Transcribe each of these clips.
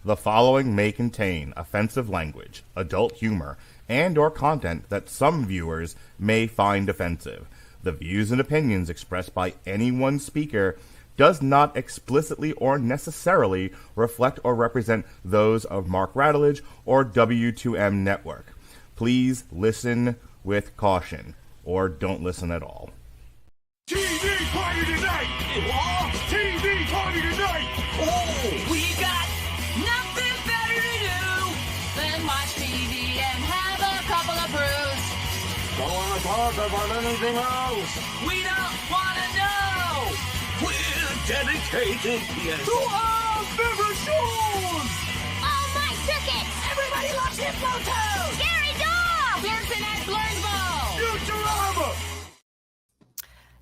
The following may contain offensive language, adult humor, and or content that some viewers may find offensive. The views and opinions expressed by any one speaker does not explicitly or necessarily reflect or represent those of Mark Radulich or W2M Network. Please listen with caution, or don't listen at all. TV party tonight! What? TV party tonight! Oh, we got nothing better to do than watch TV and have a couple of brews. Don't want to talk about anything else. We don't want to know. We're dedicated To our favorite shows. Oh, my circuits! Everybody loves Hypno Toad. Scary dog! Pearson at Blurnsville. Futurama!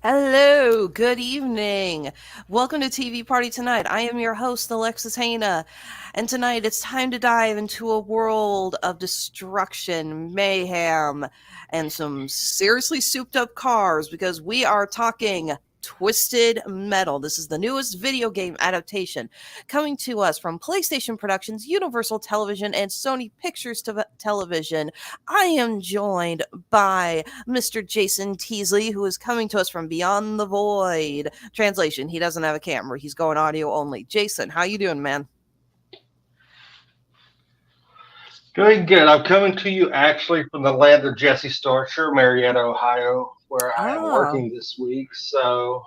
Hello, good evening. Welcome to TV Party Tonight. I am your host, Alexis Hejna, and tonight it's time to dive into a world of destruction, mayhem, and some seriously souped up cars because we are talking Twisted Metal. This is the newest video game adaptation coming to us from PlayStation Productions, Universal Television, and Sony Pictures Television. I am joined by Mr. Jason Teasley, who is coming to us from Beyond the Void. Translation, he doesn't have a camera. He's going audio only. Jason, how you doing, man? Doing good. I'm coming to you actually from the land of Jesse Starcher, Marietta, Ohio, where I am working this week. So,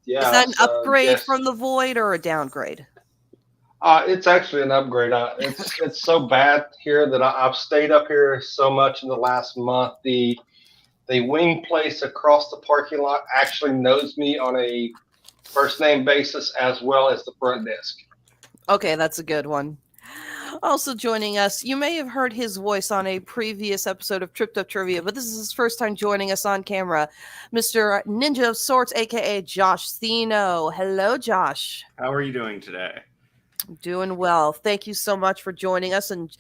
yeah. Is that an upgrade from the Void or a downgrade? It's actually an upgrade. It's so bad here that I've stayed up here so much in the last month. The wing place across the parking lot actually knows me on a first name basis as well as the front desk. Okay, that's a good one. Also joining us, you may have heard his voice on a previous episode of Tripped Up Trivia, but this is his first time joining us on camera, Mr. Ninja of Sorts, aka Josh Theno. Hello, Josh. How are you doing today? Doing well. Thank you so much for joining us and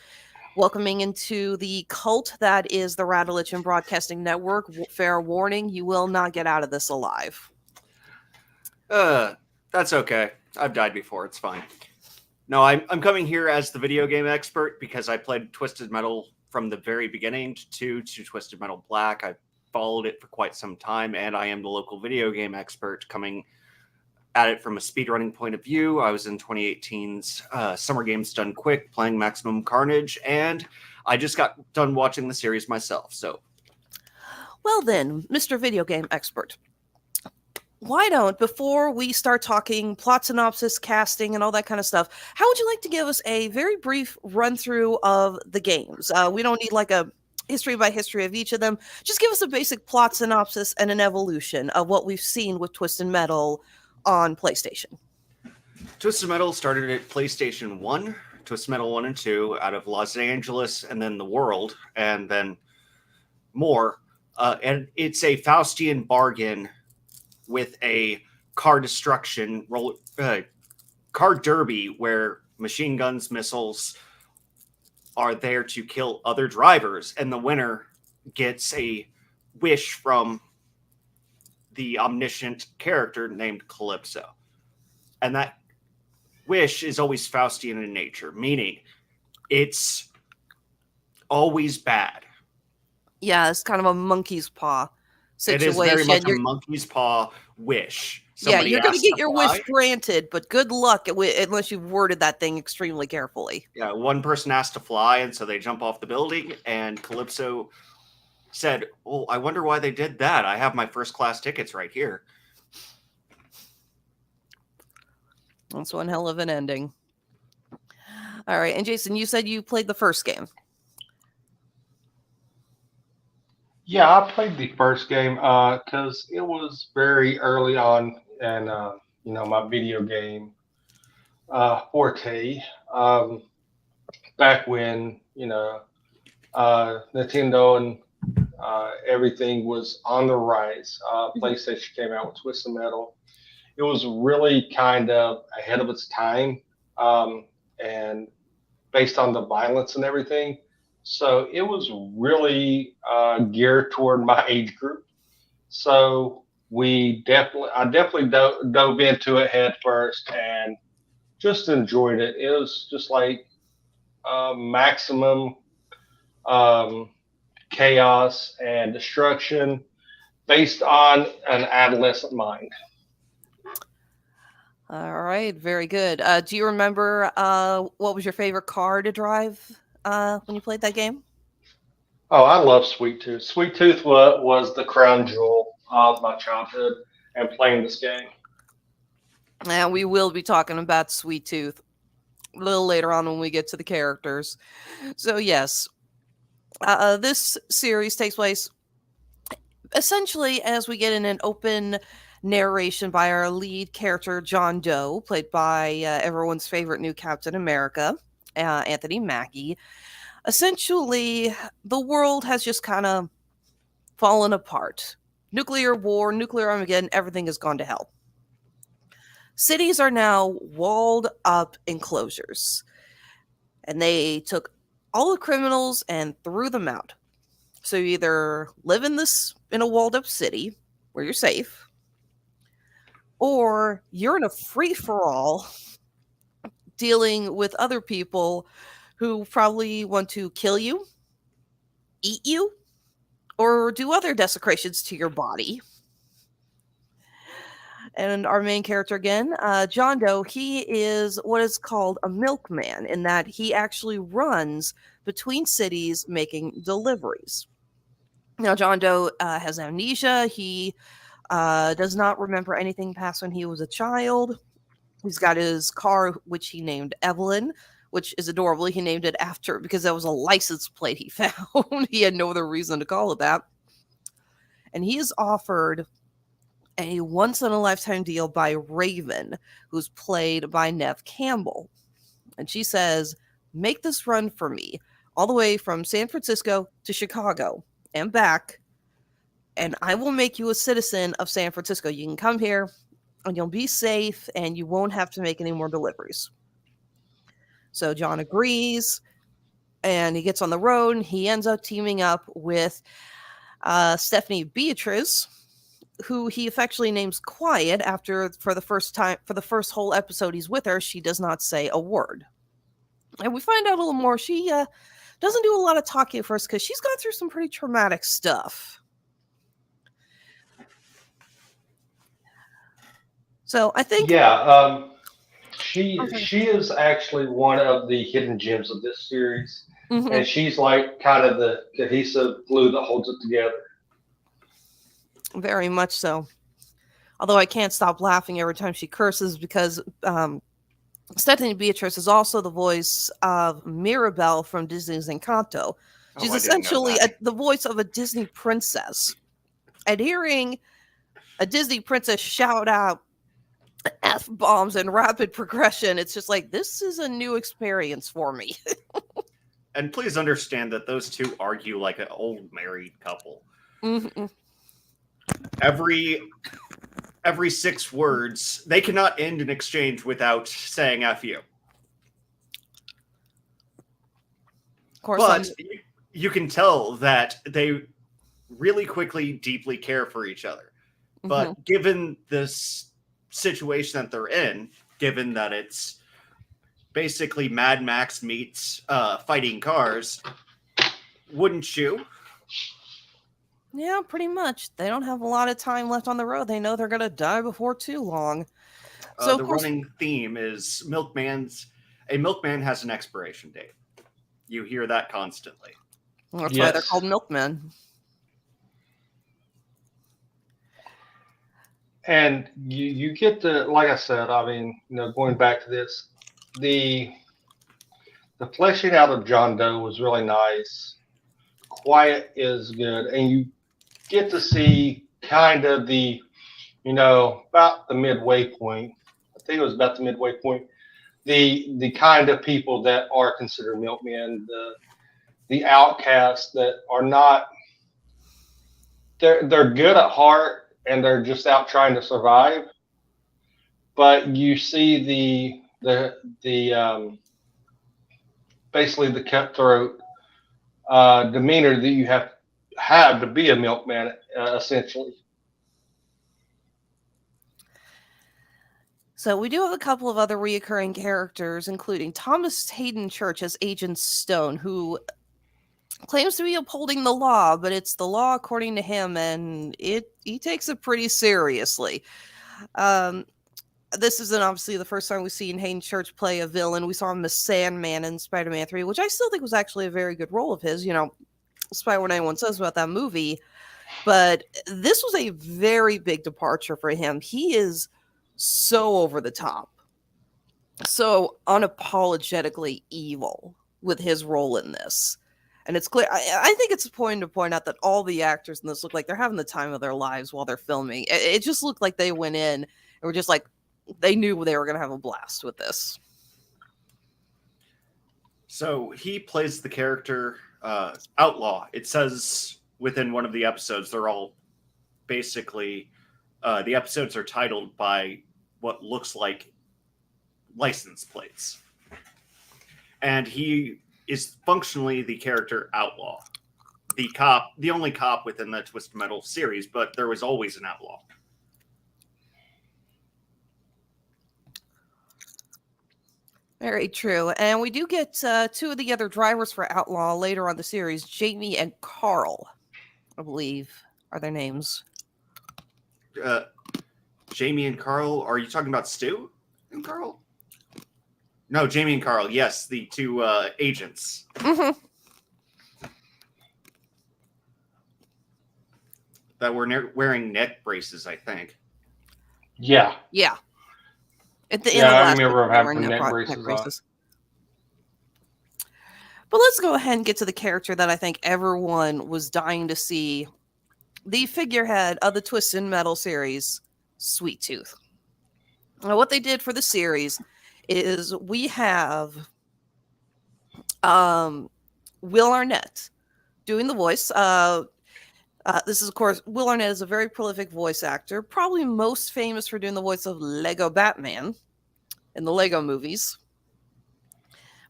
welcoming into the cult that is the Radulich and Broadcasting Network. Fair warning, you will not get out of this alive. That's okay. I've died before. It's fine. No, I'm coming here as the video game expert because I played Twisted Metal from the very beginning to Twisted Metal Black. I've followed it for quite some time, and I am the local video game expert coming at it from a speedrunning point of view. I was in 2018's Summer Games Done Quick playing Maximum Carnage, and I just got done watching the series myself. So, well then, Mr. Video Game Expert, why don't, before we start talking plot synopsis, casting, and all that kind of stuff, how would you like to give us a very brief run-through of the games? We don't need like a history by history of each of them. Just give us a basic plot synopsis and an evolution of what we've seen with Twisted Metal on PlayStation. Twisted Metal started at PlayStation 1, Twisted Metal 1 and 2, out of Los Angeles, and then the world, and then more. And it's a Faustian bargain with a car destruction car derby where machine guns, missiles are there to kill other drivers, and the winner gets a wish from the omniscient character named Calypso. And that wish is always Faustian in nature, meaning it's always bad. Yeah, it's kind of a monkey's paw situation. It is very much a monkey's paw wish. Somebody you're going to get your wish granted, but good luck unless you've worded that thing extremely carefully. Yeah, one person has to fly, and so they jump off the building, and Calypso said, "Oh, I wonder why they did that. I have my first class tickets right here." That's one hell of an ending. All right, and Jason, you said you played the first game. Yeah, I played the first game because it was very early on in my video game forte. Back when Nintendo and everything was on the rise. PlayStation came out with Twisted Metal. It was really kind of ahead of its time, and based on the violence and everything. So it was really geared toward my age group. So I definitely dove into it head first, and just enjoyed it. It was just like maximum chaos and destruction based on an adolescent mind. All right, very good. Do you remember what was your favorite car to drive when you played that game? Oh, I love Sweet Tooth. Sweet Tooth was the crown jewel of my childhood and playing this game. And we will be talking about Sweet Tooth a little later on when we get to the characters. So yes, this series takes place essentially as we get in an open narration by our lead character, John Doe, played by everyone's favorite new Captain America, Anthony Mackie. Essentially, the world has just kind of fallen apart. Nuclear war, nuclear Armageddon, everything has gone to hell. Cities are now walled up enclosures. And they took all the criminals and threw them out. So you either live in a walled up city where you're safe, or you're in a free-for-all dealing with other people who probably want to kill you, eat you, or do other desecrations to your body. And our main character again, John Doe, he is what is called a milkman, in that he actually runs between cities making deliveries. Now, John Doe has amnesia. He does not remember anything past when he was a child. He's got his car, which he named Evelyn, which is adorable. He named it after, because that was a license plate he found. He had no other reason to call it that. And he is offered a once-in-a-lifetime deal by Raven, who's played by Neve Campbell. And she says, make this run for me, all the way from San Francisco to Chicago and back, and I will make you a citizen of San Francisco. You can come here, and you'll be safe, and you won't have to make any more deliveries. So John agrees, and he gets on the road, and he ends up teaming up with Stephanie Beatriz, who he affectionately names Quiet after, for the first whole episode he's with her, she does not say a word. And we find out a little more. She doesn't do a lot of talking at first because she's gone through some pretty traumatic stuff. So I think... Yeah, she is actually one of the hidden gems of this series. Mm-hmm. And she's like kind of the cohesive glue that holds it together. Very much so. Although I can't stop laughing every time she curses, because Stephanie Beatriz is also the voice of Mirabelle from Disney's Encanto. She's essentially the voice of a Disney princess. And hearing a Disney princess shout out F-bombs in rapid progression, it's just like, this is a new experience for me. And please understand that those two argue like an old married couple. Mm-hmm. Every 6 words, they cannot end an exchange without saying F you. Of course, but you can tell that they really quickly, deeply care for each other. Mm-hmm. But given this situation that they're in, given that it's basically Mad Max meets fighting cars, wouldn't you? Yeah, pretty much. They don't have a lot of time left on the road. They know they're going to die before too long. So the running theme is a milkman has an expiration date. You hear that constantly. That's why they're called milkmen. And you get the, like I said, I mean, going back to this, the fleshing out of John Doe was really nice. Quiet is good, and you get to see kind of the, about the midway point. I think it was about the midway point. The kind of people that are considered milkmen, the outcasts that are not. They're good at heart and they're just out trying to survive. But you see the basically the cutthroat demeanor that you have to be a milkman, essentially. So we do have a couple of other reoccurring characters, including Thomas Haden Church as Agent Stone, who claims to be upholding the law, but it's the law according to him, and he takes it pretty seriously. This isn't obviously the first time we've seen Hayden Church play a villain. We saw him as Sandman in Spider-Man 3, which I still think was actually a very good role of his, despite what anyone says about that movie. But this was a very big departure for him. He is so over the top, so unapologetically evil with his role in this. And it's clear, I think it's important to point out that all the actors in this look like they're having the time of their lives while they're filming. It just looked like they went in and were just like, they knew they were going to have a blast with this. So he plays the character Outlaw. It says within one of the episodes, they're all basically, the episodes are titled by what looks like license plates. And he is functionally the character Outlaw. The cop, the only cop within the Twisted Metal series, but there was always an outlaw. Very true. And we do get two of the other drivers for Outlaw later on the series, Jamie and Carl, I believe, are their names. Jamie and Carl, are you talking about Stu and Carl? No, Jamie and Carl, yes, the two agents. Mm-hmm. That were wearing neck braces, I think. Yeah. Yeah. At the Yeah, end of I last remember week, they having were neck in braces on. But let's go ahead and get to the character that I think everyone was dying to see. The figurehead of the Twisted Metal series, Sweet Tooth. Now, what they did for the series is we have Will Arnett doing the voice. This is, of course, Will Arnett is a very prolific voice actor, probably most famous for doing the voice of Lego Batman in the Lego movies.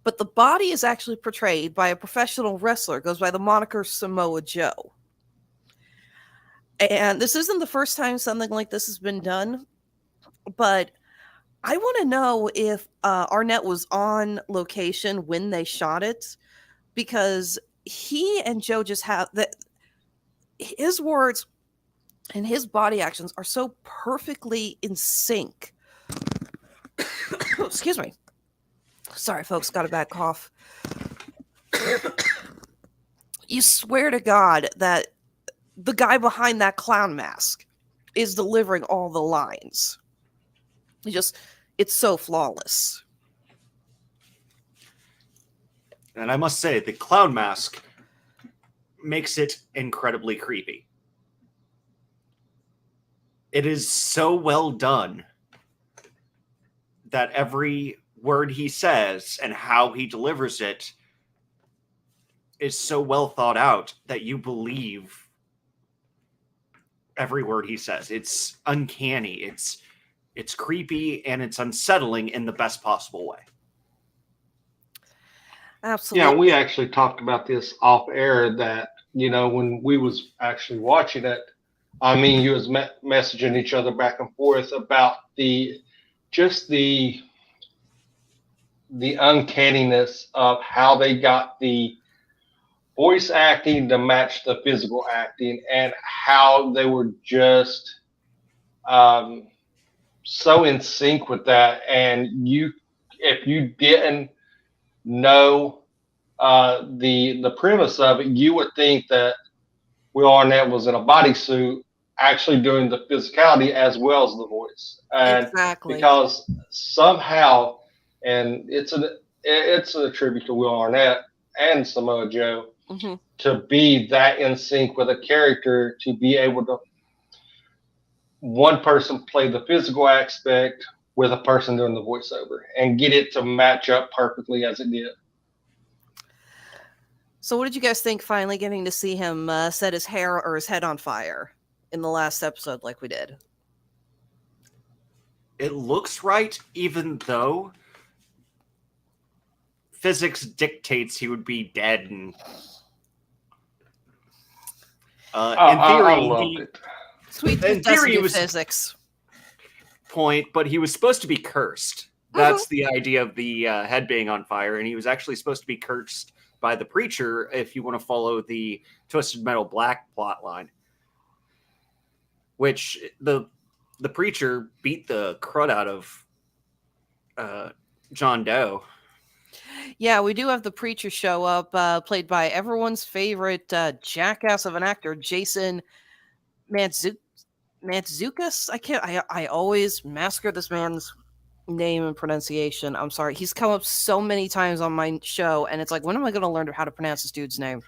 But the body is actually portrayed by a professional wrestler, goes by the moniker Samoa Joe. And this isn't the first time something like this has been done, but I want to know if Arnett was on location when they shot it, because he and Joe just have that. His words and his body actions are so perfectly in sync. Excuse me. Sorry, folks, got a bad cough. You swear to God that the guy behind that clown mask is delivering all the lines. It's so flawless. And I must say, the clown mask makes it incredibly creepy. It is so well done that every word he says and how he delivers it is so well thought out that you believe every word he says. It's uncanny. It's creepy and it's unsettling in the best possible way. Absolutely. Yeah, we actually talked about this off air that, when we was actually watching it, you was messaging each other back and forth about the uncanniness of how they got the voice acting to match the physical acting, and how they were just so in sync with that. And if you didn't know the premise of it, you would think that Will Arnett was in a bodysuit actually doing the physicality as well as the voice. And exactly. Because somehow, and it's a tribute to Will Arnett and Samoa Joe, mm-hmm. to be that in sync with a character, to be able to one person play the physical aspect with a person doing the voiceover and get it to match up perfectly as it did. So what did you guys think finally getting to see him set his hair or his head on fire in the last episode like we did? It looks right, even though physics dictates he would be dead. And in theory, Sweet Tooth doesn't do physics. point, but he was supposed to be cursed. That's the idea of the head being on fire, and he was actually supposed to be cursed by the preacher if you want to follow the Twisted Metal Black plot line, which the preacher beat the crud out of John Doe. Yeah, we do have the preacher show up, played by everyone's favorite jackass of an actor, Jason Mantzoukas. I always massacre this man's name and pronunciation. I'm sorry. He's come up so many times on my show, and it's like, when am I going to learn how to pronounce this dude's name?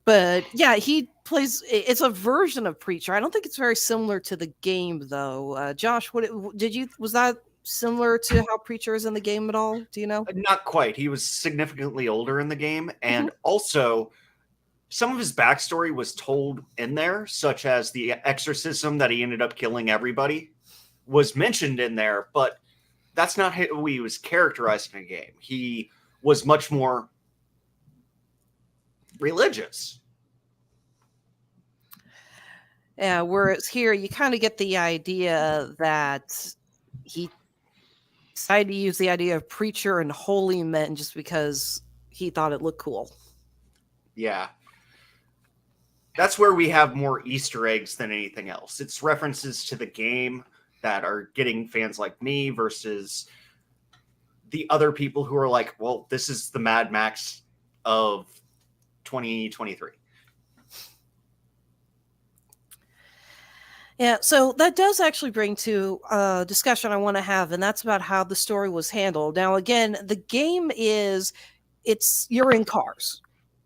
But yeah, he plays. It's a version of Preacher. I don't think it's very similar to the game, though. Josh, was that similar to how Preacher is in the game at all? Do you know? Not quite. He was significantly older in the game, and also some of his backstory was told in there, such as the exorcism that he ended up killing everybody was mentioned in there, but that's not how he was characterized in a game. He was much more religious. Yeah, whereas here you kind of get the idea that he decided to use the idea of preacher and holy men just because he thought it looked cool. Yeah. That's where we have more Easter eggs than anything else. It's references to the game that are getting fans like me versus the other people who are like, well, this is the Mad Max of 2023. Yeah, so that does actually bring to a discussion I want to have, and that's about how the story was handled. Now, again, the game you're in cars.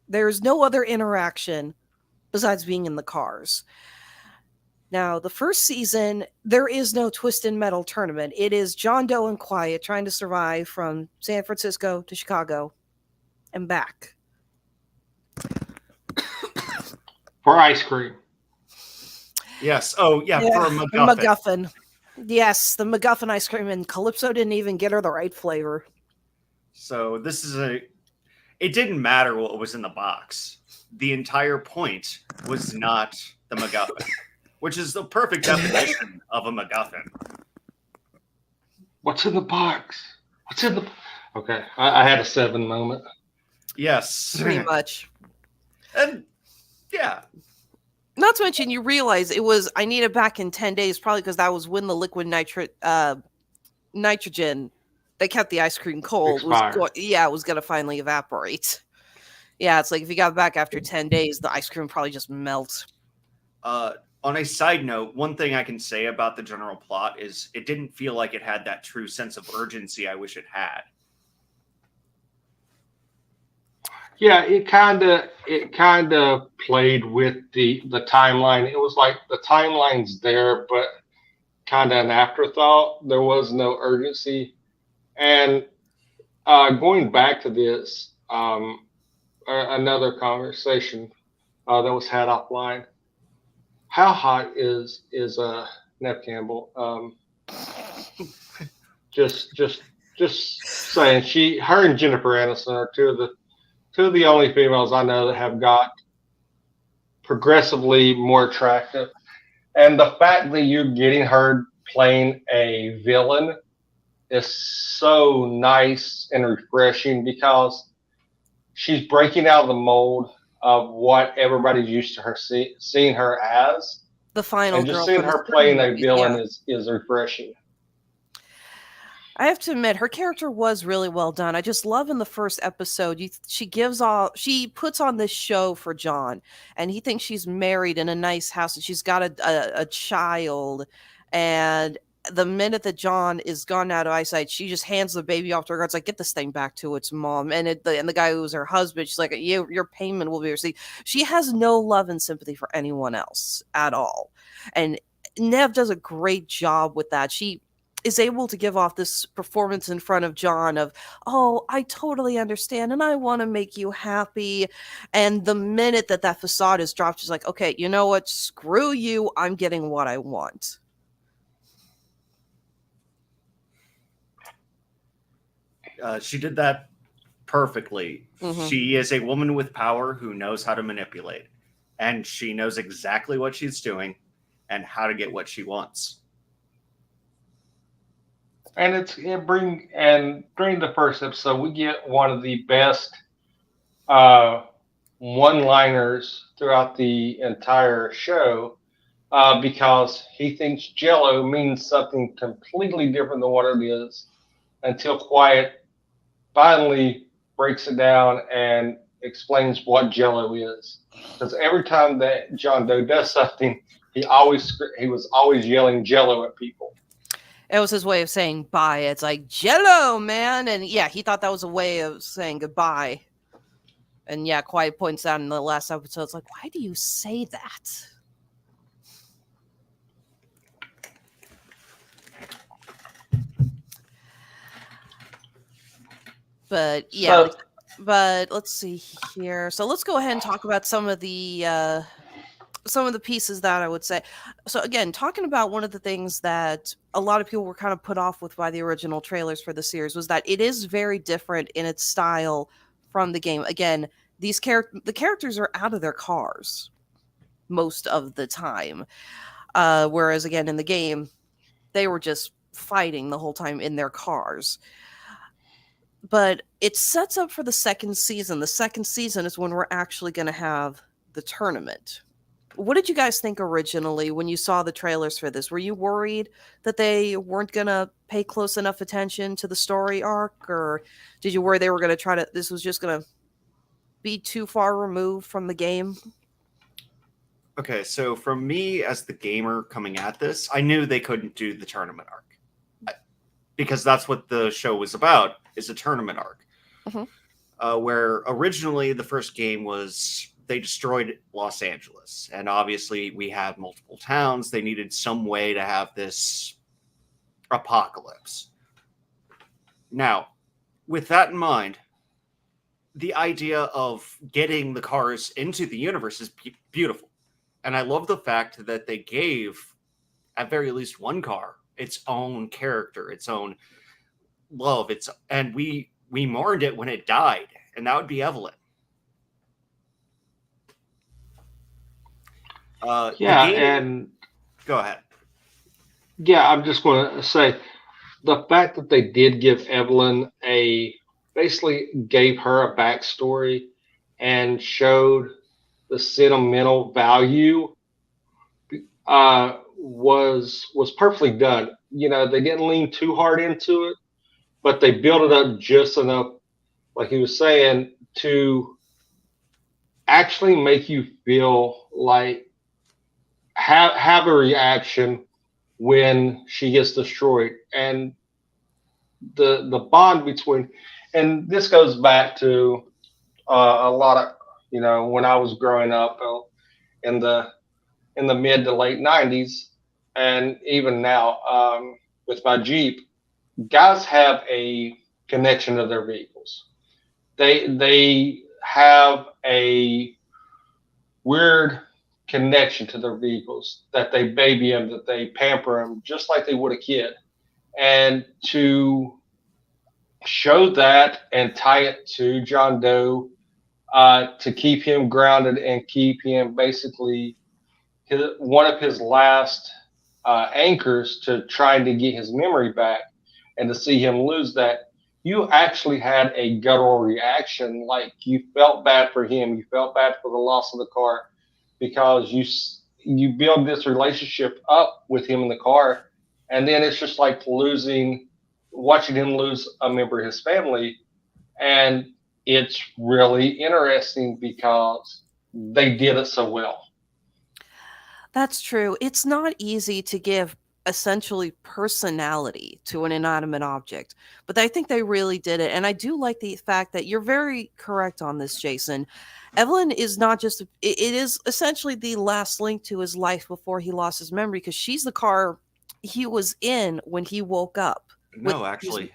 There's no other interaction besides being in the cars. Now, the first season, there is no Twisted Metal tournament. It is John Doe and Quiet trying to survive from San Francisco to Chicago and back. For ice cream. Yes. Oh, yeah, for a MacGuffin. MacGuffin. Yes, the MacGuffin ice cream, and Calypso didn't even get her the right flavor. So this is it didn't matter what was in the box. The entire point was not the MacGuffin. Which is the perfect definition of a MacGuffin. What's in the box? What's in the... Okay, I had a 7 moment. Yes. Pretty much. And, yeah. Not to mention, you realize it was, I need it back in 10 days, probably because that was when the liquid nitrogen that kept the ice cream cold was going to finally evaporate. Yeah, it's like if you got it back after 10 days, the ice cream probably just melts. On a side note, one thing I can say about the general plot is it didn't feel like it had that true sense of urgency I wish it had. Yeah, it kind of played with the timeline. It was like the timeline's there, but kind of an afterthought. There was no urgency. And going back to this, another conversation that was had offline. How hot is Neve Campbell? Just saying, her and Jennifer Aniston are two of the only females I know that have got progressively more attractive. And the fact that you're getting her playing a villain is so nice and refreshing because she's breaking out of the mold of what everybody's used to her seeing her as. The final and just girl seeing her playing a villain yeah. is refreshing. I have to admit, her character was really well done. I just love in the first episode, she puts on this show for John, and he thinks she's married in a nice house, and she's got a child, and the minute that John is gone out of eyesight, she just hands the baby off to her. It's like, get this thing back to its mom. And the guy who was her husband, she's like, your payment will be received. She has no love and sympathy for anyone else at all. And Neve does a great job with that. She is able to give off this performance in front of John of, oh, I totally understand and I want to make you happy. And the minute that facade is dropped, she's like, okay, you know what? Screw you. I'm getting what I want. She did that perfectly. Mm-hmm. She is a woman with power who knows how to manipulate. And she knows exactly what she's doing and how to get what she wants. And during the first episode, we get one of the best one-liners throughout the entire show because he thinks Jello means something completely different than what it is until Quiet finally breaks it down and explains what Jello is. Because every time that John Doe does something, he was always yelling Jello at people. It was his way of saying bye. It's like, Jello, man. And yeah, he thought that was a way of saying goodbye. And yeah, Quiet points out in the last episode, it's like, why do you say that? But yeah, but let's see here. So let's go ahead and talk about some of the pieces that I would say. So again, talking about one of the things that a lot of people were kind of put off with by the original trailers for the series was that it is very different in its style from the game. Again, the characters are out of their cars most of the time. Whereas again, in the game, they were just fighting the whole time in their cars. But it sets up for the second season. The second season is when we're actually going to have the tournament. What did you guys think originally when you saw the trailers for this? Were you worried that they weren't going to pay close enough attention to the story arc? Or did you worry they were going to this was just going to be too far removed from the game? Okay, so from me as the gamer coming at this, I knew they couldn't do the tournament arc. Because that's what the show was about, is a tournament arc. Mm-hmm. Where originally the first game was they destroyed Los Angeles. And obviously we have multiple towns. They needed some way to have this apocalypse. Now, with that in mind, the idea of getting the cars into the universe is beautiful. And I love the fact that they gave, at very least one car, its own character, its own love. And we mourned it when it died, and that would be Evelyn. And go ahead. Yeah, I'm just going to say the fact that they did give Evelyn basically gave her a backstory and showed the sentimental value was perfectly done. You know, they didn't lean too hard into it, but they built it up just enough, like he was saying, to actually make you feel like have a reaction when she gets destroyed. And the bond between, and this goes back to a lot of, you know, when I was growing up in the mid to late 90s, and even now with my Jeep, guys have a connection to their vehicles. They have a weird connection to their vehicles, that they baby them, that they pamper them just like they would a kid. And to show that and tie it to John Doe, to keep him grounded and keep him basically one of his last anchors to trying to get his memory back, and to see him lose that, you actually had a guttural reaction. Like, you felt bad for him. You felt bad for the loss of the car, because you build this relationship up with him in the car, and then it's just like watching him lose a member of his family. And it's really interesting because they did it so well. That's true. It's not easy to give essentially personality to an inanimate object, but I think they really did it. And I do like the fact that you're very correct on this, Jason. Evelyn is not just, it is essentially the last link to his life before he lost his memory, because she's the car he was in when he woke up. No, actually.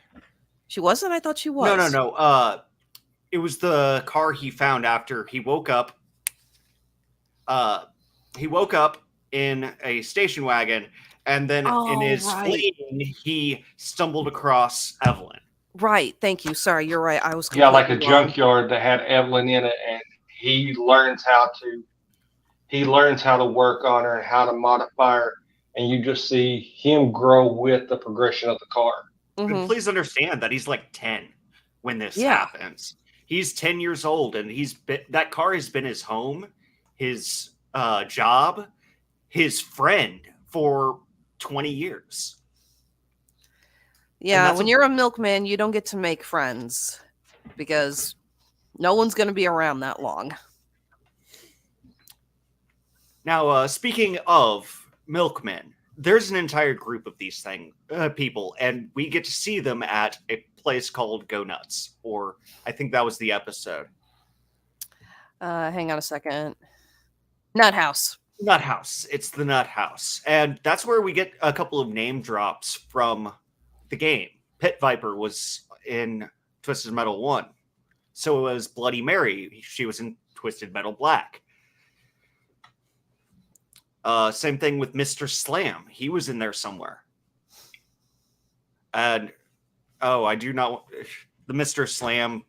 She wasn't? I thought she was. No. It was the car he found after he woke up. He woke up in a station wagon, and then in his fleeing, he stumbled across Evelyn. Right. Thank you. Sorry, you're right. I was like a junkyard that had Evelyn in it, and he learns how to work on her and how to modify her, and you just see him grow with the progression of the car. Mhm. please understand that he's like 10 when this happens. He's 10 years old, and that car has been his home, his job, his friend for 20 years. Yeah, when you're a milkman, you don't get to make friends because no one's going to be around that long. Now, speaking of milkmen, there's an entire group of these people, and we get to see them at a place called Go Nuts, or I think that was the episode. Hang on a second. Nut House. Nut House. It's the Nut House. And that's where we get a couple of name drops from the game. Pit Viper was in Twisted Metal 1. So was Bloody Mary. She was in Twisted Metal Black. Same thing with Mr. Slam. He was in there somewhere. And, I do not... The Mr. Slam...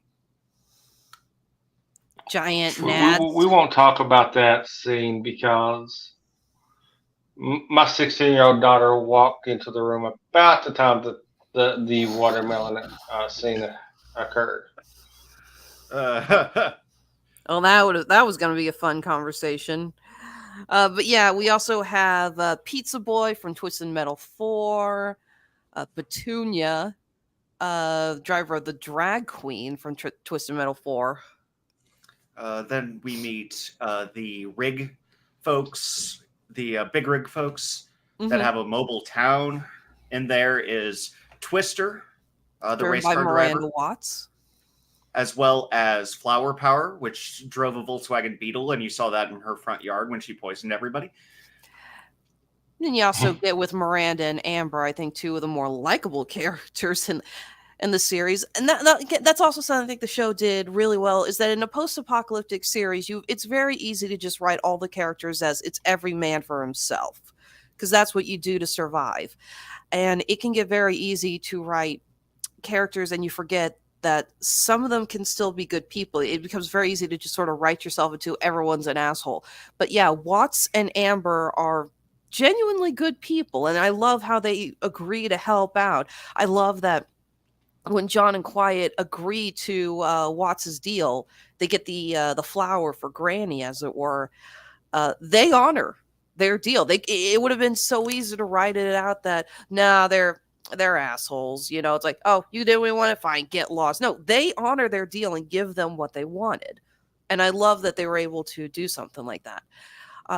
Giant nads. We won't talk about that scene because my 16-year-old daughter walked into the room about the time that the watermelon scene occurred. That was going to be a fun conversation. But yeah, we also have Pizza Boy from Twisted Metal 4, Petunia, driver of the Drag Queen from Twisted Metal 4. Then we meet the rig folks, the big rig folks that have a mobile town. And there is Twister, the race car driver, Watts, as well as Flower Power, which drove a Volkswagen Beetle, and you saw that in her front yard when she poisoned everybody. And you also get with Miranda and Amber, I think, two of the more likable characters in the series. And that's also something I think the show did really well, is that in a post-apocalyptic series, it's very easy to just write all the characters as it's every man for himself, because that's what you do to survive. And it can get very easy to write characters and you forget that some of them can still be good people. It becomes very easy to just sort of write yourself into everyone's an asshole. But yeah, Watts and Amber are genuinely good people, and I love how they agree to help out. I love that when John and Quiet agree to Watts's deal, they get the flower for Granny, as it were. They honor their deal. It would have been so easy to write it out that they're assholes. You know, it's like, oh, you didn't want it, fine, get lost. No, they honor their deal and give them what they wanted, and I love that they were able to do something like that.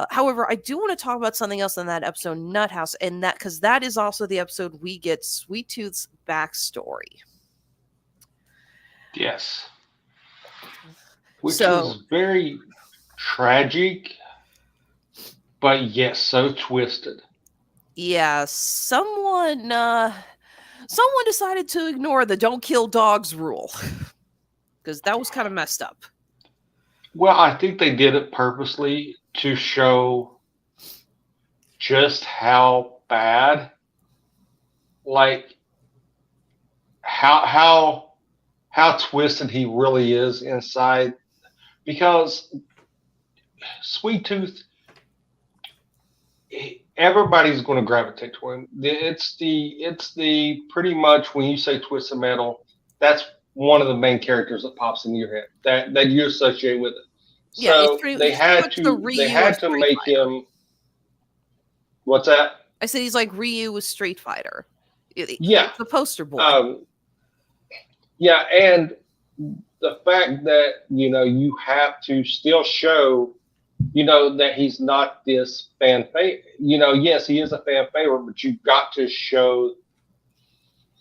However, I do want to talk about something else in that episode, Nut House, and that because that is also the episode we get Sweet Tooth's backstory. Yes. Which is very tragic, but yes, so twisted. Yeah, someone decided to ignore the don't kill dogs rule, because that was kind of messed up. Well, I think they did it purposely to show just how bad, like how twisted he really is inside, because Sweet Tooth, everybody's going to gravitate to him. It's the pretty much, when you say Twisted Metal, that's one of the main characters that pops into your head that you associate with it. So yeah, they had to make him. What's that? I said he's like Ryu with Street Fighter. Yeah, the poster boy. Yeah, and the fact that you have to still show that he's not this fan favorite. Yes, he is a fan favorite, but you've got to show.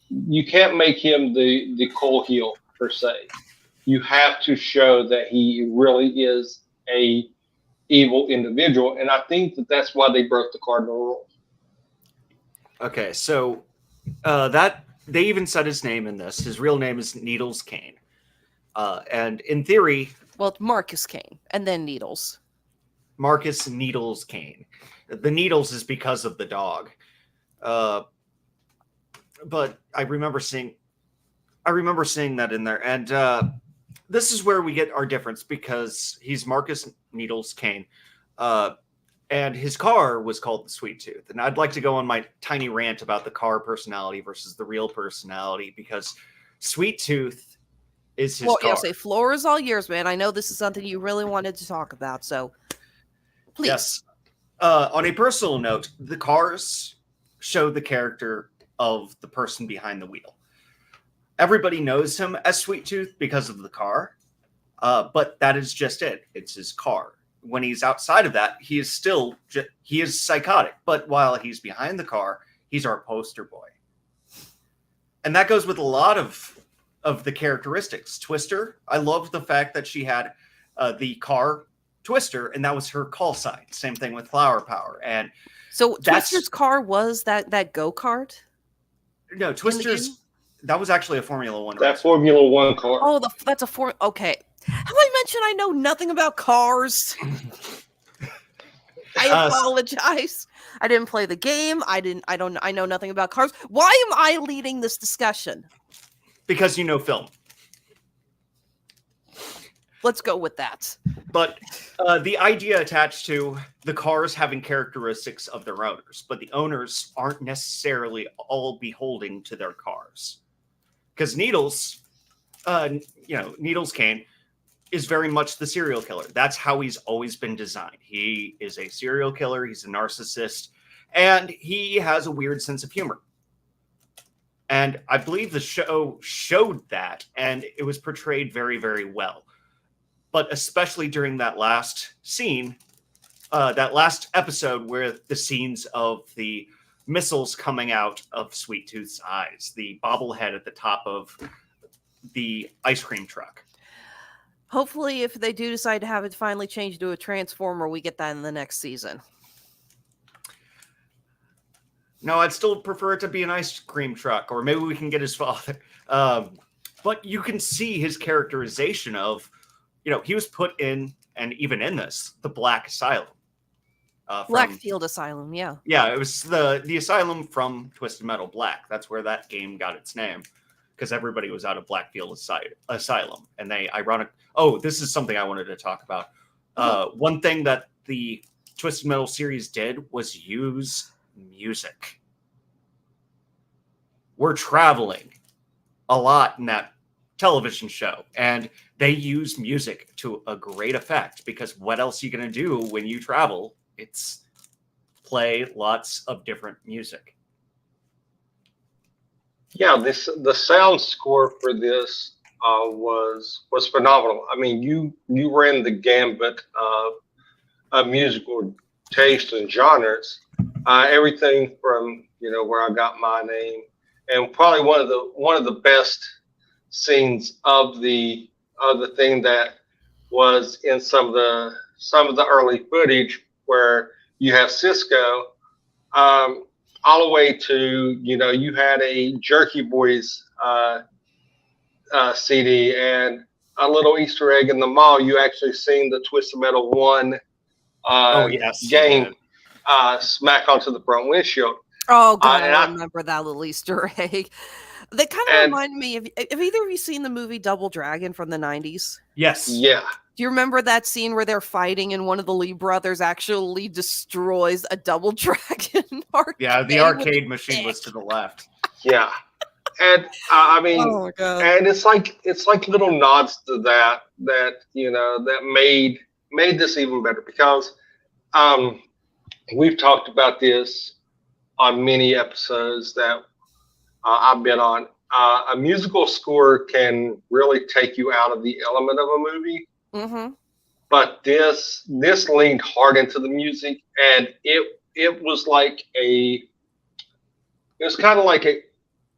You can't make him the cool heel per se. You have to show that he really is a evil individual, and I think that's why they broke the cardinal rule. Okay, so that they even said his name in this. His real name is Needles Kane, and in theory, well, it's Marcus Kane, and then Needles. Marcus Needles Kane. The needles is because of the dog. But I remember seeing that in there, and this is where we get our difference, because he's Marcus Needles Kane. And his car was called the Sweet Tooth. And I'd like to go on my tiny rant about the car personality versus the real personality, because Sweet Tooth is his car. Yes, floor is all yours, man. I know this is something you really wanted to talk about, so please. Yes. On a personal note, the cars show the character of the person behind the wheel. Everybody knows him as Sweet Tooth because of the car, but that is just it. It's his car. When he's outside of that, he is still he is psychotic. But while he's behind the car, he's our poster boy, and that goes with a lot of the characteristics. Twister, I love the fact that she had the car Twister, and that was her call sign. Same thing with Flower Power, and so Twister's car was that go-kart. No, Twister's that was actually a Formula One. That Formula One car. Oh, that's a okay. Have I mentioned I know nothing about cars? I apologize. I didn't play the game. I know nothing about cars. Why am I leading this discussion? Because you know film. Let's go with that. But the idea attached to the cars having characteristics of their owners, but the owners aren't necessarily all beholding to their cars. Because Needles Kane is very much the serial killer. That's how he's always been designed. He is a serial killer. He's a narcissist, and he has a weird sense of humor. And I believe the show showed that, and it was portrayed very, very well. But especially during that last scene, that last episode where the scenes of the missiles coming out of Sweet Tooth's eyes, the bobblehead at the top of the ice cream truck. Hopefully, if they do decide to have it finally changed to a Transformer, we get that in the next season. No, I'd still prefer it to be an ice cream truck, or maybe we can get his father. But you can see his characterization of, he was put in, and even in this, the Black Asylum. Blackfield Asylum, yeah. Yeah, it was the asylum from Twisted Metal Black. That's where that game got its name, because everybody was out of Blackfield Asylum. And this is something I wanted to talk about. One thing that the Twisted Metal series did was use music. We're traveling a lot in that television show, and they use music to a great effect, because what else are you going to do when you travel? It's play lots of different music. Yeah, the sound score for this was phenomenal. I mean, you ran the gambit of musical taste and genres. Everything from Where I Got My Name, and probably one of the best scenes of the thing that was in some of the early footage, where you have Cisco, all the way to you had a Jerky Boys CD and a little Easter egg in the mall. You actually seen the Twisted Metal 1 game smack onto the front windshield. Oh God, I remember that little Easter egg. They kind of remind me of. Have either of you seen the movie Double Dragon from the 90s? Yes. Yeah. Do you remember that scene where they're fighting and one of the Lee brothers actually destroys a Double Dragon arcade? Yeah, the arcade machine was to the left. Yeah. And I mean, oh my God. And it's like little nods to that made this even better, because we've talked about this on many episodes that I've been on. A musical score can really take you out of the element of a movie. Mm-hmm. But this leaned hard into the music, and it was kind of like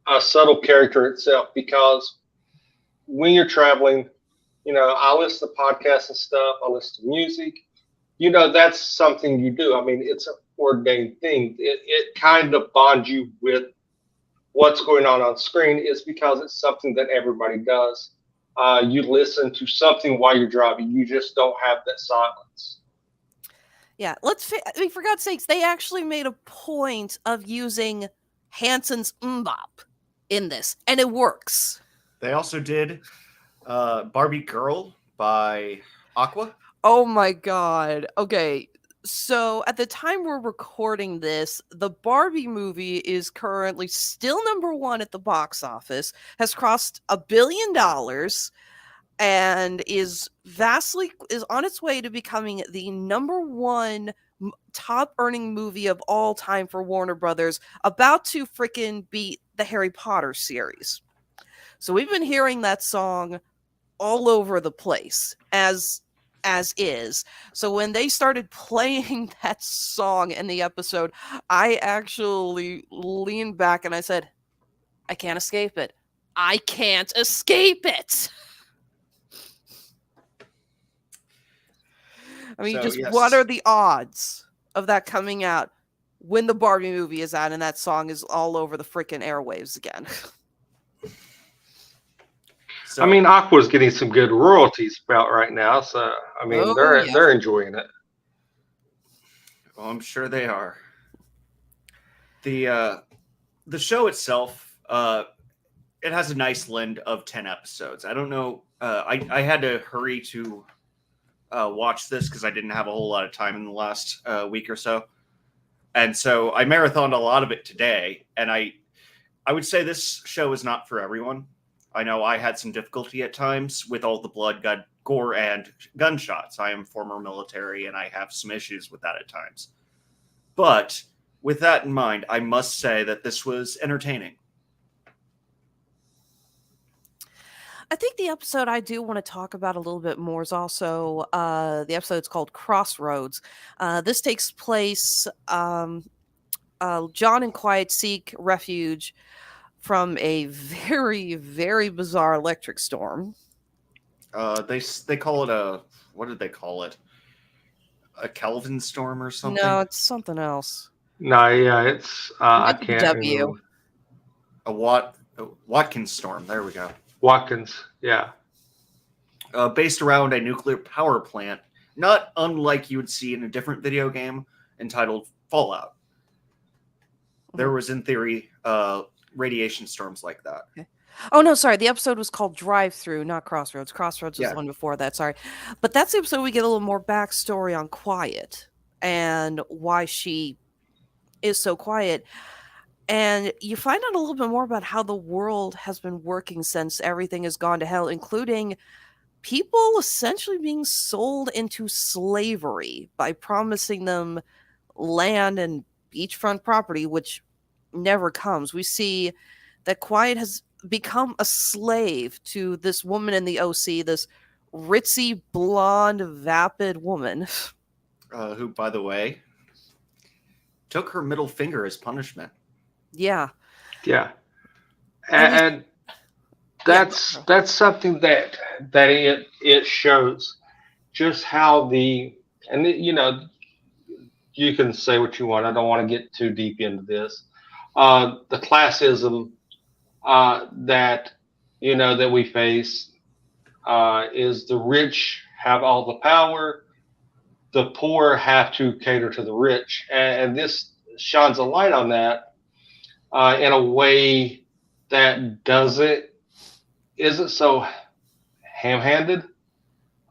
a subtle character itself, because when you're traveling, I listen to podcasts and stuff, I listen to music, that's something you do. I mean, it's an ordained thing. It kind of bonds you with what's going on screen, is because it's something that everybody does. You listen to something while you're driving. You just don't have that silence. Yeah, for God's sakes, they actually made a point of using Hanson's MMMBop in this, and it works. They also did Barbie Girl by Aqua. Oh my God. Okay, So at the time we're recording this, the Barbie movie is currently still number one at the box office, has crossed $1 billion, and is on its way to becoming the number one top earning movie of all time for Warner Brothers, about to freaking beat the Harry Potter series. So we've been hearing that song all over the place as is. So when they started playing that song in the episode, I actually leaned back and I said, I can't escape it. I can't escape it. I mean, what are the odds of that coming out when the Barbie movie is out and that song is all over the freaking airwaves again? So, I mean, Aqua's getting some good royalties about right now, so I mean, they're enjoying it. Well, I'm sure they are. The show itself, it has a nice blend of 10 episodes. I don't know. I had to hurry to watch this because I didn't have a whole lot of time in the last week or so, and so I marathoned a lot of it today. And I would say this show is not for everyone. I know I had some difficulty at times with all the blood, gore, and gunshots. I am former military, and I have some issues with that at times. But with that in mind, I must say that this was entertaining. I think the episode I do want to talk about a little bit more is also the episode's called Crossroads. This takes place, John and Quiet seek refuge from a very, very bizarre electric storm. They call it what did they call it? A Kelvin storm or something? No, it's something else. No, yeah, it's I can't. W. Watkins storm. There we go. Watkins, yeah. Based around a nuclear power plant, not unlike you would see in a different video game entitled Fallout. There was, in theory, radiation storms like that. Okay. Oh, no, sorry. The episode was called Drive Through, not Crossroads. Crossroads was the one before that, sorry. But that's the episode we get a little more backstory on Quiet and why she is so quiet. And you find out a little bit more about how the world has been working since everything has gone to hell, including people essentially being sold into slavery by promising them land and beachfront property, which never comes. We see that Quiet has become a slave to this woman in the OC, this ritzy, blonde, vapid woman. Who, by the way, took her middle finger as punishment. Yeah. Yeah. And that's something that it shows just how you can say what you want. I don't want to get too deep into this. The classism that we face is the rich have all the power, the poor have to cater to the rich, and this shines a light on that in a way that isn't so ham-handed,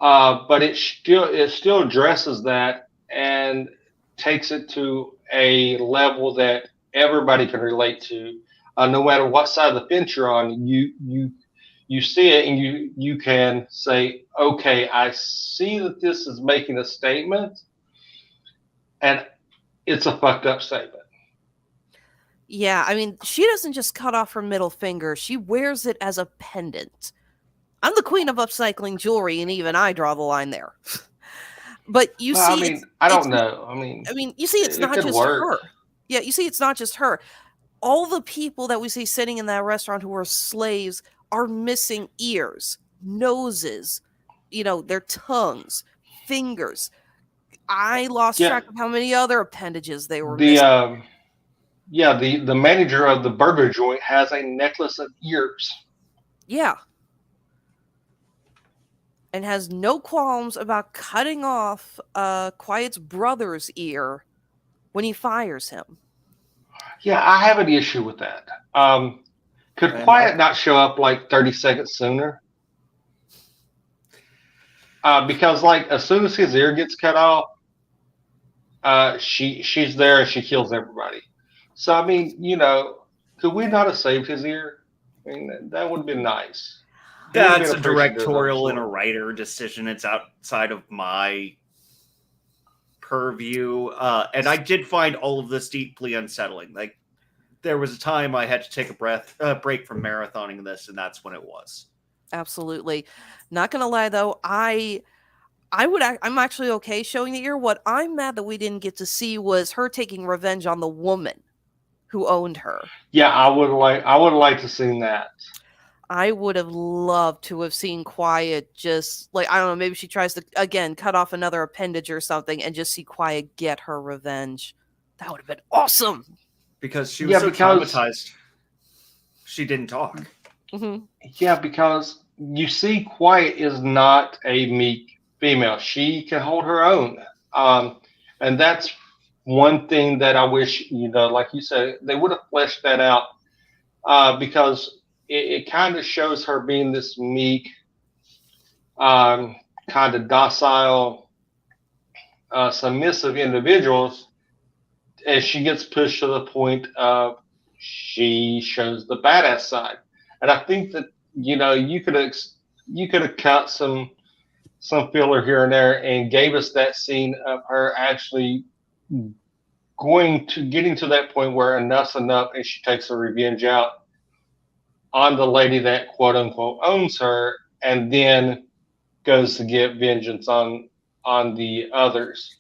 but it still addresses that and takes it to a level that everybody can relate to, no matter what side of the fence you're on. You see it and you can say, okay, I see that this is making a statement, and it's a fucked up statement. Yeah, I mean, she doesn't just cut off her middle finger. She wears it as a pendant. I'm the queen of upcycling jewelry, and even I draw the line there. But you see, I mean, I don't know. I mean, you see, it's not just her. Yeah, you see, it's not just her. All the people that we see sitting in that restaurant who are slaves are missing ears, noses, their tongues, fingers. I lost track of how many other appendages they were missing. The manager of the burger joint has a necklace of ears. Yeah. And has no qualms about cutting off Quiet's brother's ear when he fires him. Yeah, I have an issue with that. Could Quiet not show up like 30 seconds sooner? Because as soon as his ear gets cut off, she's there and she kills everybody. So I mean, could we not have saved his ear? I mean, that would have been nice. That's a directorial and a writer decision. It's outside of my purview. And I did find all of this deeply unsettling. Like, there was a time I had to take a break from marathoning this, and that's when it was. Absolutely. Not gonna lie though, I'm actually okay showing the ear. What I'm mad that we didn't get to see was her taking revenge on the woman who owned her. Yeah, I would like to see that. I would have loved to have seen Quiet just, like, I don't know, maybe she tries to, again, cut off another appendage or something and just see Quiet get her revenge. That would have been awesome. Because she was traumatized. She didn't talk. Mm-hmm. Yeah, because you see, Quiet is not a meek female. She can hold her own. And that's one thing that I wish, like you said, they would have fleshed that out, because it kind of shows her being this meek, kind of docile, submissive individuals. As she gets pushed to the point of she shows the badass side. And I think that, you could have cut some filler here and there and gave us that scene of her actually getting to that point where enough's enough and she takes her revenge out on the lady that quote unquote owns her, and then goes to get vengeance on the others.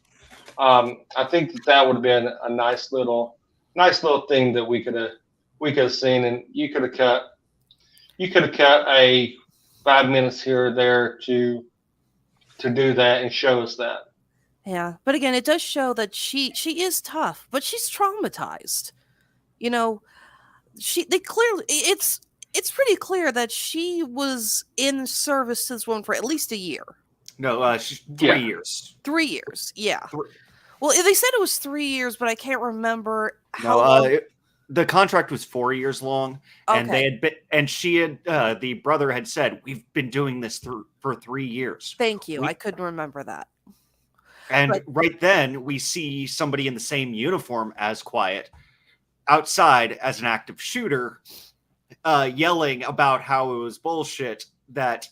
I think that would have been a nice little thing that we could have seen, and you could have cut a 5 minutes here or there to do that and show us that. Yeah, but again, it does show that she is tough, but she's traumatized. It's pretty clear that she was in service to this woman for at least a year. No, 3 years. 3 years, yeah. Well, they said it was 3 years, but I can't remember how. No, the contract was 4 years long, and the brother had said, "We've been doing this for 3 years." Thank you. I couldn't remember that. And right then, we see somebody in the same uniform as Quiet outside as an active shooter, yelling about how it was bullshit that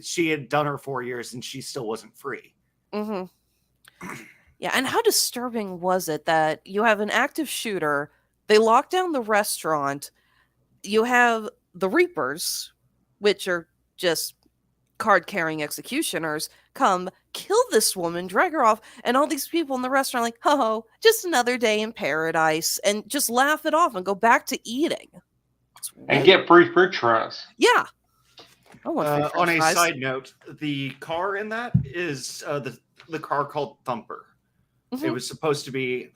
she had done her 4 years and she still wasn't free. Mm-hmm. Yeah, and how disturbing was it that you have an active shooter, they lock down the restaurant, you have the Reapers, which are just card-carrying executioners, come, kill this woman, drag her off, and all these people in the restaurant like, oh, just another day in paradise, and just laugh it off and go back to eating. And get free french fries. Yeah. On a side note, the car in that is the car called Thumper. Mm-hmm. It was supposed to be,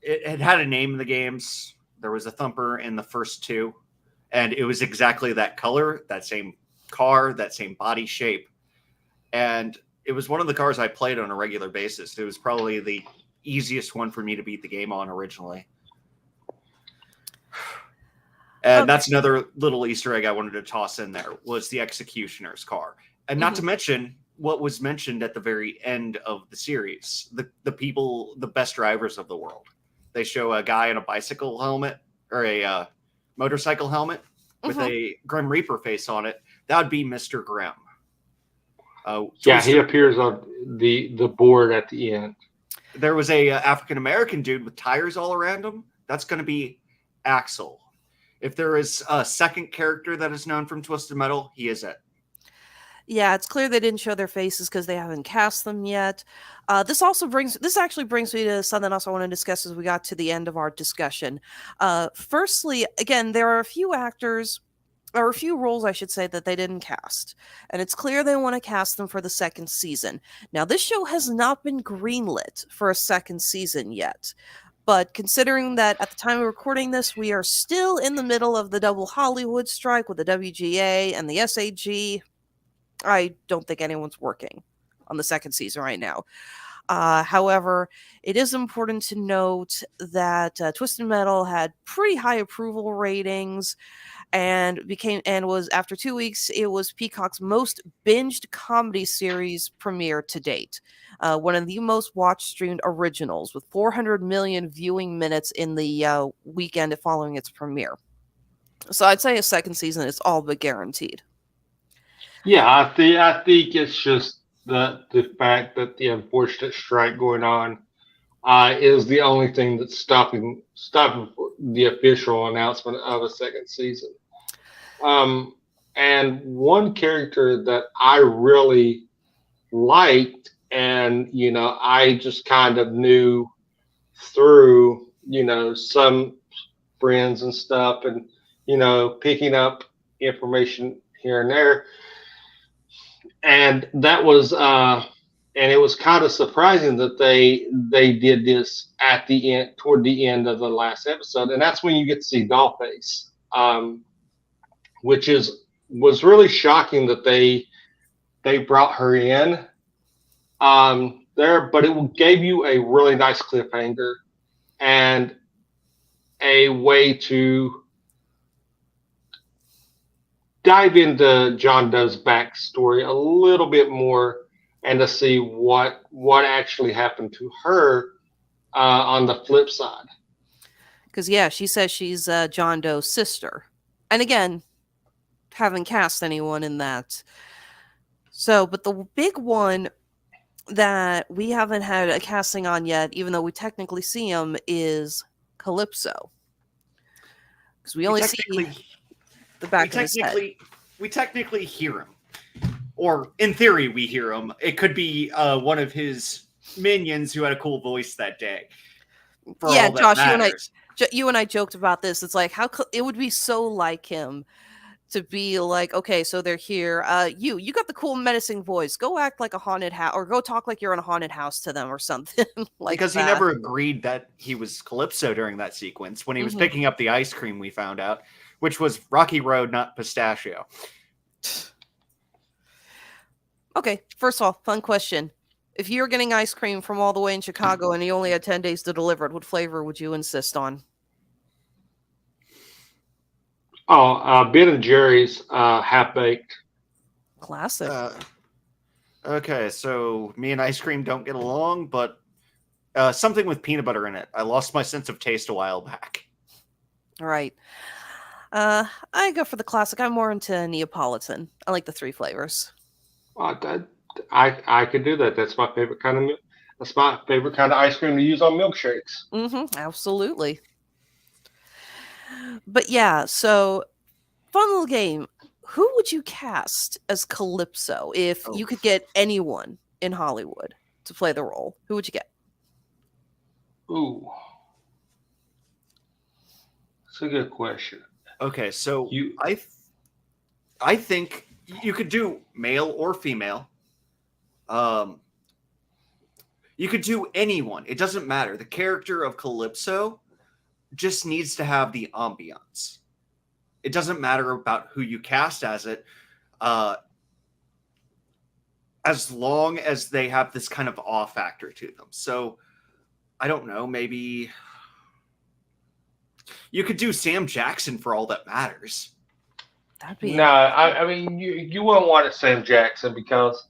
it had a name in the games. There was a Thumper in the first two, and it was exactly that color, that same car, that same body shape. And it was one of the cars I played on a regular basis. It was probably the easiest one for me to beat the game on originally. And that's another little Easter egg I wanted to toss in there, was the Executioner's car. And not to mention what was mentioned at the very end of the series, the people, the best drivers of the world. They show a guy in a bicycle helmet or a motorcycle helmet with a Grim Reaper face on it. That would be Mr. Grimm. He appears on the board at the end. There was a African-American dude with tires all around him. That's going to be Axel. If there is a second character that is known from Twisted Metal, he is it. Yeah, it's clear they didn't show their faces because they haven't cast them yet. This actually brings me to something else I want to discuss as we got to the end of our discussion. Firstly, again, there are a few actors, or a few roles, I should say, that they didn't cast. And it's clear they want to cast them for the second season. Now, this show has not been greenlit for a second season yet. But considering that at the time of recording this, we are still in the middle of the double Hollywood strike with the WGA and the SAG, I don't think anyone's working on the second season right now. However, it is important to note that Twisted Metal had pretty high approval ratings, and was after 2 weeks, it was Peacock's most binged comedy series premiere to date. One of the most watched streamed originals with 400 million viewing minutes in the weekend following its premiere. So I'd say a second season is all but guaranteed. Yeah, I think it's just the fact that the unfortunate strike going on is the only thing that's stopping the official announcement of a second season. And one character that I really liked, and I just kind of knew through some friends and stuff, and picking up information here and there, and that was and it was kind of surprising that they did this at the end, toward the end of the last episode, and that's when you get to see Dollface, which was really shocking that they brought her in there, but it gave you a really nice cliffhanger and a way to dive into John Doe's backstory a little bit more and to see what actually happened to her on the flip side. Because, she says she's John Doe's sister. And again, haven't cast anyone in that. So, but the big one that we haven't had a casting on yet, even though we technically see him, is Calypso. Because we only see the back of his head. We technically hear him. Or, in theory, we hear him. It could be one of his minions who had a cool voice that day. Yeah, Josh, you and I joked about this. It's like, it would be so like him to be like, okay, so they're here. You got the cool menacing voice. Go act like a haunted house, or go talk like you're in a haunted house to them or something like because that. He never agreed that he was Calypso during that sequence. When he was picking up the ice cream, we found out, which was Rocky Road, not pistachio. Okay, first off, fun question. If you were getting ice cream from all the way in Chicago and you only had 10 days to deliver it, what flavor would you insist on? Ben and Jerry's half-baked. Classic. Okay, so me and ice cream don't get along, but something with peanut butter in it. I lost my sense of taste a while back. All right. I go for the classic. I'm more into Neapolitan. I like the 3 flavors. I could do that. That's my favorite kind of ice cream to use on milkshakes. Absolutely. But yeah, so fun little game. Who would you cast as Calypso if you could get anyone in Hollywood to play the role? Who would you get? Ooh, that's a good question. Okay, so I think you could do male or female. You could do anyone. It doesn't matter. The character of Calypso just needs to have the ambiance. It doesn't matter about who you cast as it, as long as they have this kind of awe factor to them. So, I don't know, maybe you could do Sam Jackson for all that matters. That'd be I mean, you wouldn't want it Sam Jackson because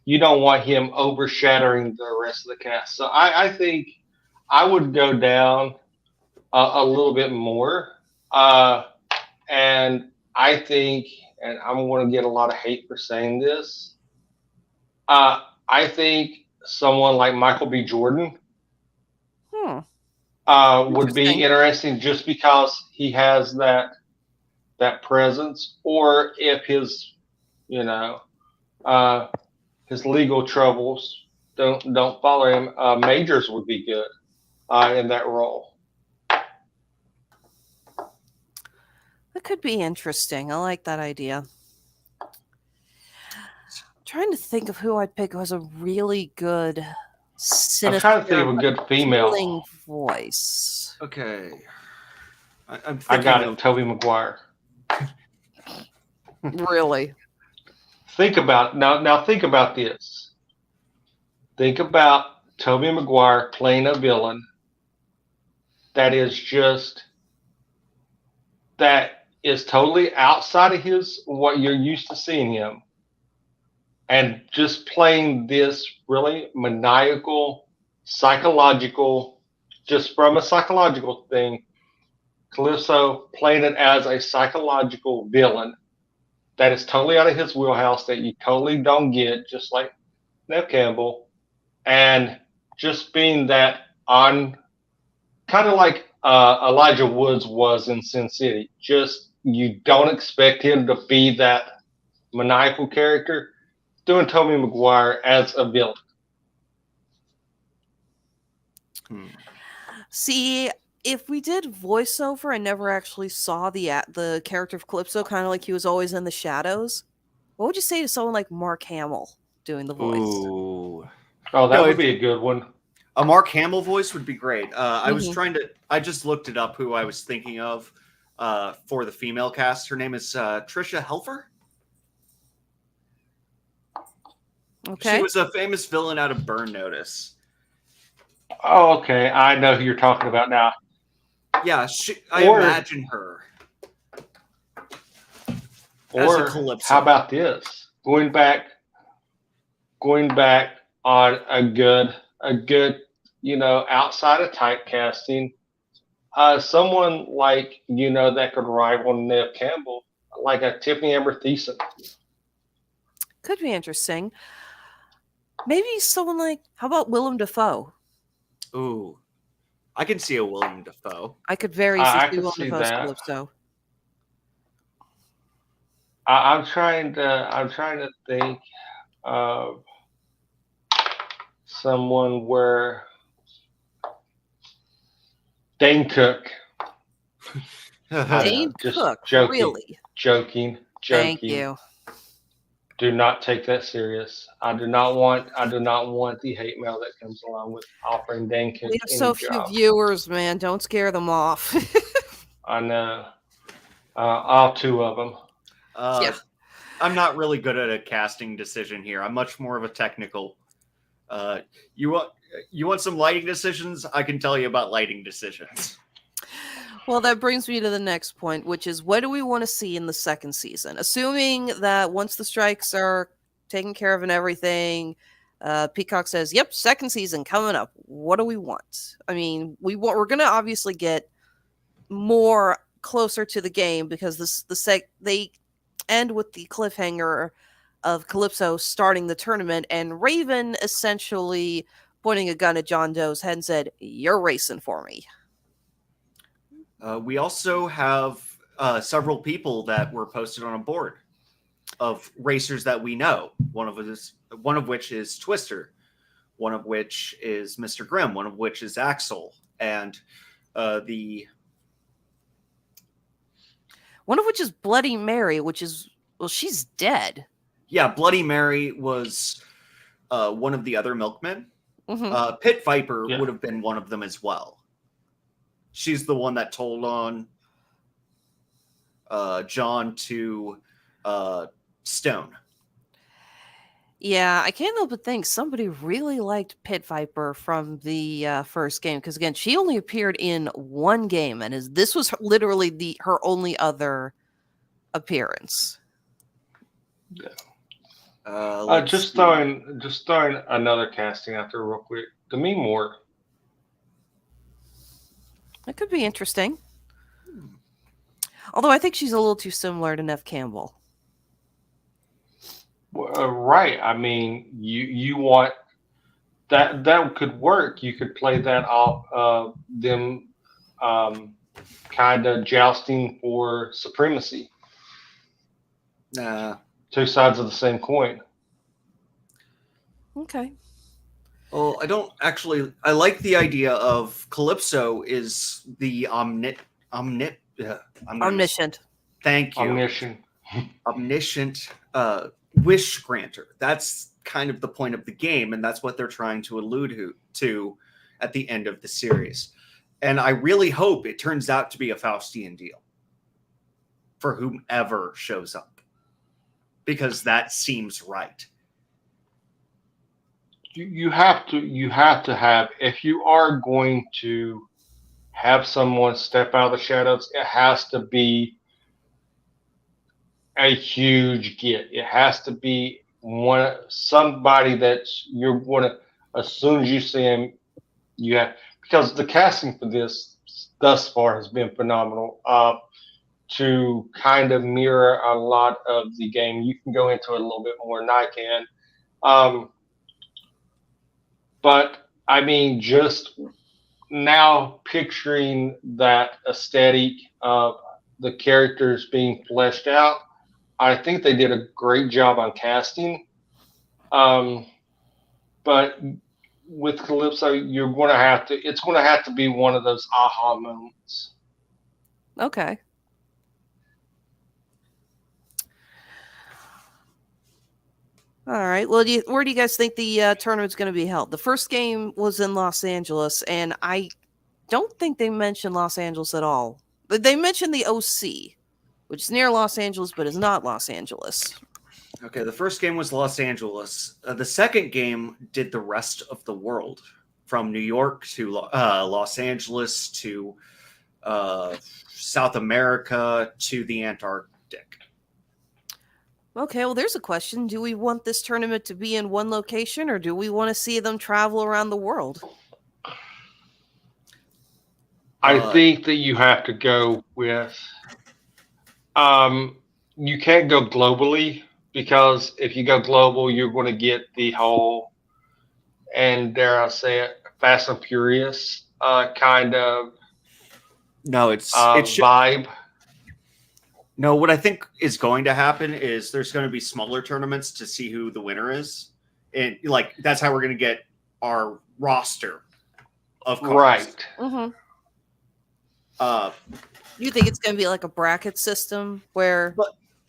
you don't want him overshadowing the rest of the cast. So I think I would go down a little bit more. And I think, and I'm going to get a lot of hate for saying this, I think someone like Michael B. Jordan would be interesting just because he has that presence, or if his his legal troubles don't follow him, Majors would be good in that role. That could be interesting. I like that idea. I'm trying to think of who I'd pick who has a really good sinister, I'm trying to think of a good female voice. Okay. I got it, Tobey Maguire. Really? Think about this. Think about Tobey Maguire playing a villain that is is totally outside of his what you're used to seeing him, and just playing this really maniacal, psychological, just from a psychological thing. Calypso playing it as a psychological villain that is totally out of his wheelhouse, that you totally don't get, just like Nev Campbell, and just being that on, kind of like Elijah Woods was in Sin City. Just, you don't expect him to be that maniacal character. Doing Tobey Maguire as a villain. See, if we did voiceover and never actually saw the character of Calypso, kind of like he was always in the shadows, what would you say to someone like Mark Hamill doing the voice? Ooh. Oh, that would be a good one. A Mark Hamill voice would be great. I was I just looked it up who I was thinking of for the female cast. Her name is Tricia Helfer. Okay. She was a famous villain out of Burn Notice. Oh, okay. I know who you're talking about now. Yeah, I imagine her. As a Calypso. How about this? Going back on a good, outside of typecasting, someone like, that could rival Nev Campbell, like a Tiffany Amber Thiessen. Could be interesting. Maybe someone like, how about Willem Dafoe? Ooh, I can see a Willem Dafoe. I could very easily see Willem Dafoe's Calypso. I'm trying to think of someone where Dane Cook. Dane Cook, joking, really? Joking. Thank you. Do not take that serious. I do not want the hate mail that comes along with offering Dane Cook. We have so few viewers, man. Don't scare them off. I know. All two of them. Yeah. I'm not really good at a casting decision here. I'm much more of a technical. You want some lighting decisions? I can tell you about lighting decisions. Well, that brings me to the next point, which is what do we want to see in the second season? Assuming that once the strikes are taken care of and everything, Peacock says, "Yep, second season coming up." What do we want? I mean, we're going to obviously get more closer to the game because they end with the cliffhanger of Calypso starting the tournament and Raven essentially pointing a gun at John Doe's head and said, "You're racing for me." We also have several people that were posted on a board of racers that we know. One of which is Twister, one of which is Mr. Grimm, one of which is Axel, and one of which is Bloody Mary, she's dead. Yeah, Bloody Mary was one of the other milkmen. Mm-hmm. Pit Viper would have been one of them as well. She's the one that told on John to Stone. Yeah, I can't help but think somebody really liked Pit Viper from the first game because, again, she only appeared in one game, and this was literally her only other appearance. Yeah. Just throwing another casting out there real quick. Demi Moore. That could be interesting. Although I think she's a little too similar to Nev Campbell. Right. I mean, you want that could work. You could play that off them kind of jousting for supremacy. Two sides of the same coin. Okay. Well, I like the idea of Calypso is the omniscient. Thank you. Omniscient wish granter. That's kind of the point of the game, and that's what they're trying to allude to at the end of the series. And I really hope it turns out to be a Faustian deal for whomever shows up, because that seems right. You have to have, if you are going to have someone step out of the shadows, it has to be a huge get. It has to be somebody that's you're going to, as soon as you see him, because the casting for this thus far has been phenomenal. To kind of mirror a lot of the game, you can go into it a little bit more than I can. But I mean, just now picturing that aesthetic of the characters being fleshed out, I think they did a great job on casting. But with Calypso, it's going to have to be one of those aha moments. Okay. All right. Well, where do you guys think the tournament's going to be held? The first game was in Los Angeles, and I don't think they mentioned Los Angeles at all. But they mentioned the OC, which is near Los Angeles, but is not Los Angeles. Okay, the first game was Los Angeles. The second game did the rest of the world, from New York to Los Angeles to South America to the Antarctic. Okay, well, there's a question. Do we want this tournament to be in one location, or do we want to see them travel around the world? I think that you have to go with you can't go globally, because if you go global, you're going to get the whole, and dare I say it, Fast and Furious kind of vibe. No, what I think is going to happen is there's going to be smaller tournaments to see who the winner is. And like, that's how we're going to get our roster of cars. Right. Mm-hmm. You think it's going to be like a bracket system where...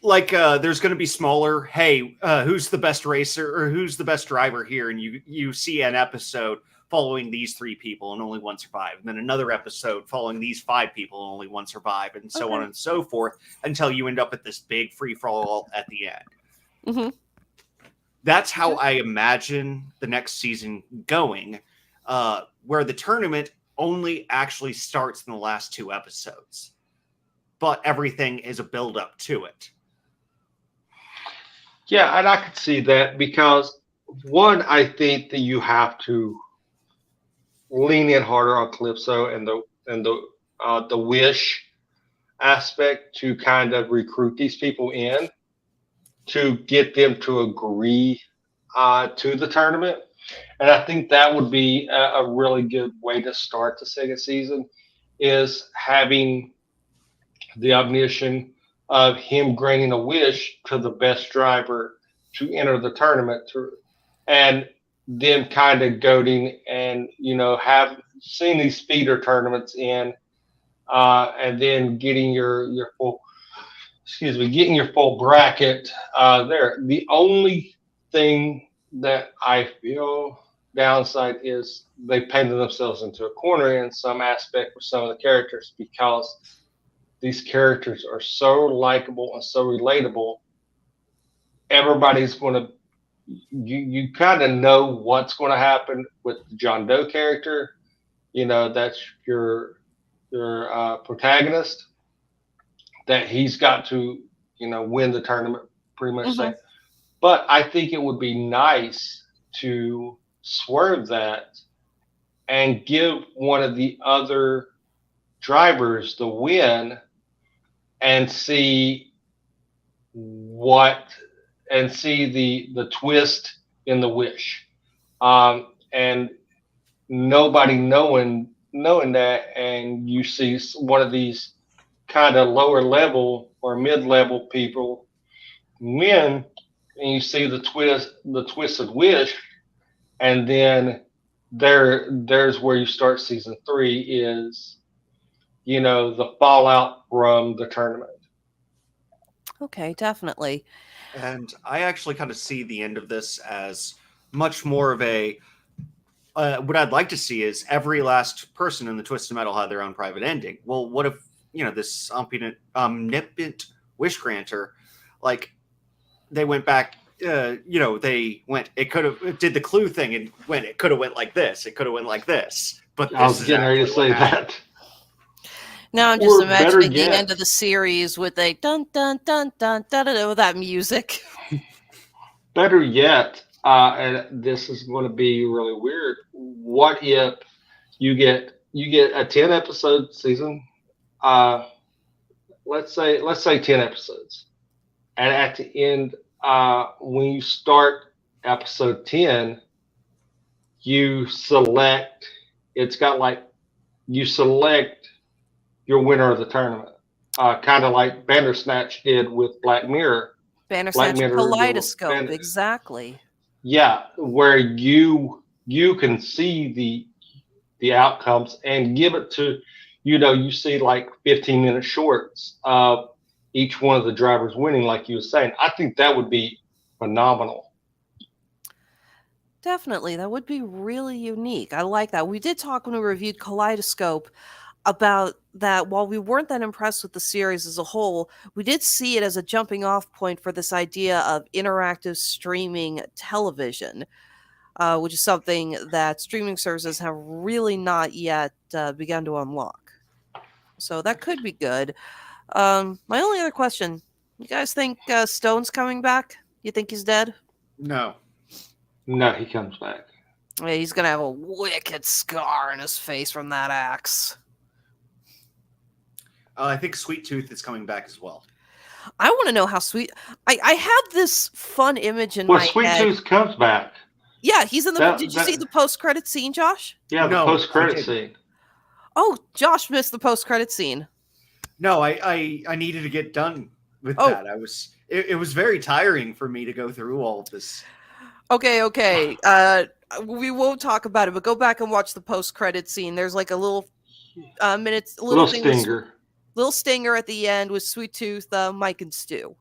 there's going to be smaller, hey, who's the best racer or who's the best driver here? And you see an episode following these 3 people and only one survived. And then another episode following these 5 people and only one survived, and so on and so forth, until you end up at this big free-for-all at the end. Mm-hmm. That's how I imagine the next season going, where the tournament only actually starts in the last 2 episodes. But everything is a build-up to it. Yeah, and I could see that, because one, I think that you have to lean in harder on Calypso and the wish aspect to kind of recruit these people in, to get them to agree to the tournament. And I think that would be a really good way to start the second season, is having the omniscience of him granting a wish to the best driver to enter the tournament, and them kind of goading and, have seen these feeder tournaments in, and then getting your full bracket there. The only thing that I feel downside is they painted themselves into a corner in some aspect with some of the characters, because these characters are so likable and so relatable. Everybody's going to, you kind of know what's going to happen with the John Doe character. That's your protagonist, that he's got to, win the tournament, pretty much. Mm-hmm. But I think it would be nice to swerve that and give one of the other drivers the win, and see the twist in the wish, and nobody knowing that, and you see one of these kind of lower level or mid-level people win, and you see the twisted wish, and then there's where you start season 3, is the fallout from the tournament. Okay, definitely. And I actually kind of see the end of this as much more of a what I'd like to see is every last person in the Twisted Metal had their own private ending. Well, what if this omnipotent wish granter, like, they went back, they went, it could have did the clue thing and went, it could have went like this, it could have went like this, but I was getting ready to say that. Now I'm just Or better imagining the yet- end of the series with a dun dun dun dun dun dun, with that music. Better yet, and this is going to be really weird. What if you get a 10 episode season? Let's say 10 episodes, and at the end, when you start episode 10, you select. It's got like you select your winner of the tournament, kind of like Bandersnatch did with Black Mirror. Bandersnatch Mirror, Kaleidoscope, exactly. Yeah, where you can see the outcomes and give it to, you see like 15-minute shorts of each one of the drivers winning, like you were saying. I think that would be phenomenal. Definitely, that would be really unique. I like that. We did talk when we reviewed Kaleidoscope about that. While we weren't that impressed with the series as a whole, we did see it as a jumping off point for this idea of interactive streaming television, which is something that streaming services have really not yet begun to unlock. So that could be good. My only other question, you guys think Stone's coming back? You think he's dead? No. No, he comes back. Yeah, he's going to have a wicked scar in his face from that axe. I think Sweet Tooth is coming back as well. I want to know how Sweet... I have this fun image in Well, my Sweet head. Tooth comes back. Yeah, he's in the... Did you see the post-credit scene, Josh? Yeah, the No, post-credit I scene. Oh, Josh missed the post-credit scene. No, I needed to get done with that. It was very tiring for me to go through all of this. Okay. We won't talk about it, but go back and watch the post-credit scene. There's like a little Little thing with stinger. little stinger at the end with Sweet Tooth, Mike, and Stu.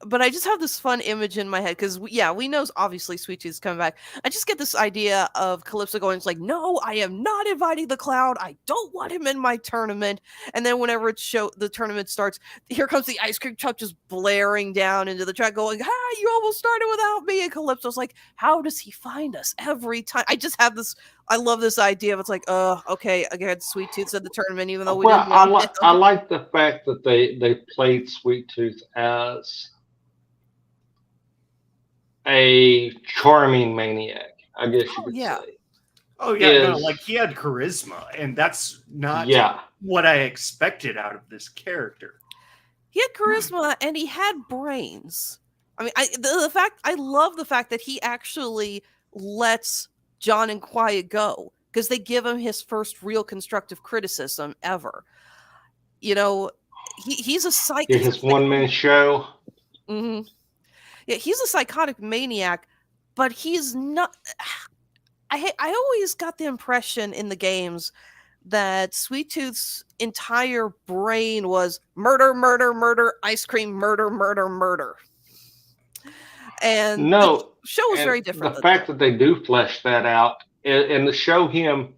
But I just have this fun image in my head because, we know obviously Sweet Tooth's coming back. I just get this idea of Calypso going, it's like, no, I am not inviting the Cloud. I don't want him in my tournament. And then whenever the tournament starts, here comes the ice cream truck just blaring down into the track going, hey, you almost started without me. And Calypso's like, how does he find us every time? I just have this, I love this idea of it's like, okay, again, Sweet Tooth's at the tournament, even though we didn't want I like the fact that they played Sweet Tooth as a charming maniac, I guess you could say. Oh yeah, no, like he had charisma, and that's not what I expected out of this character. He had charisma and he had brains. I mean, I love the fact that he actually lets John and Quiet go because they give him his first real constructive criticism ever. He's a psychic. His one-man show. Mm-hmm. Yeah, he's a psychotic maniac, but he's not. I always got the impression in the games that Sweet Tooth's entire brain was murder, murder, murder, ice cream, murder, murder, murder. And the show was very different. The fact that they do flesh that out and to show him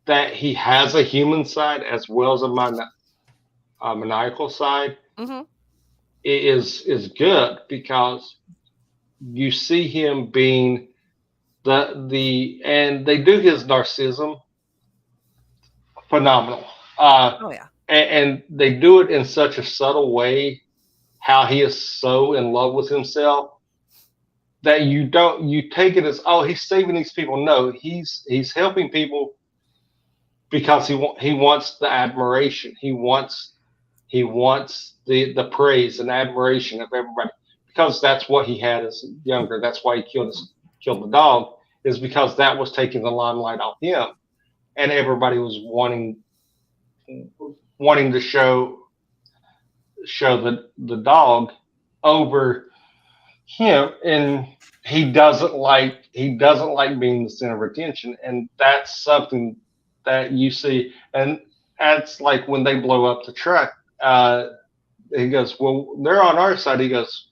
that he has a human side as well as a maniacal side. Mm-hmm. Is good because you see him being and they do his narcissism phenomenal. And they do it in such a subtle way, how he is so in love with himself that you take it as, oh, he's saving these people. No, he's helping people because he wants the admiration. He wants the praise and admiration of everybody because that's what he had as younger. That's why he killed the dog, is because that was taking the limelight off him, and everybody was wanting to show the dog over him, and he doesn't like being the center of attention, and that's something that you see, and that's like when they blow up the truck. He goes, well, they're on our side. He goes,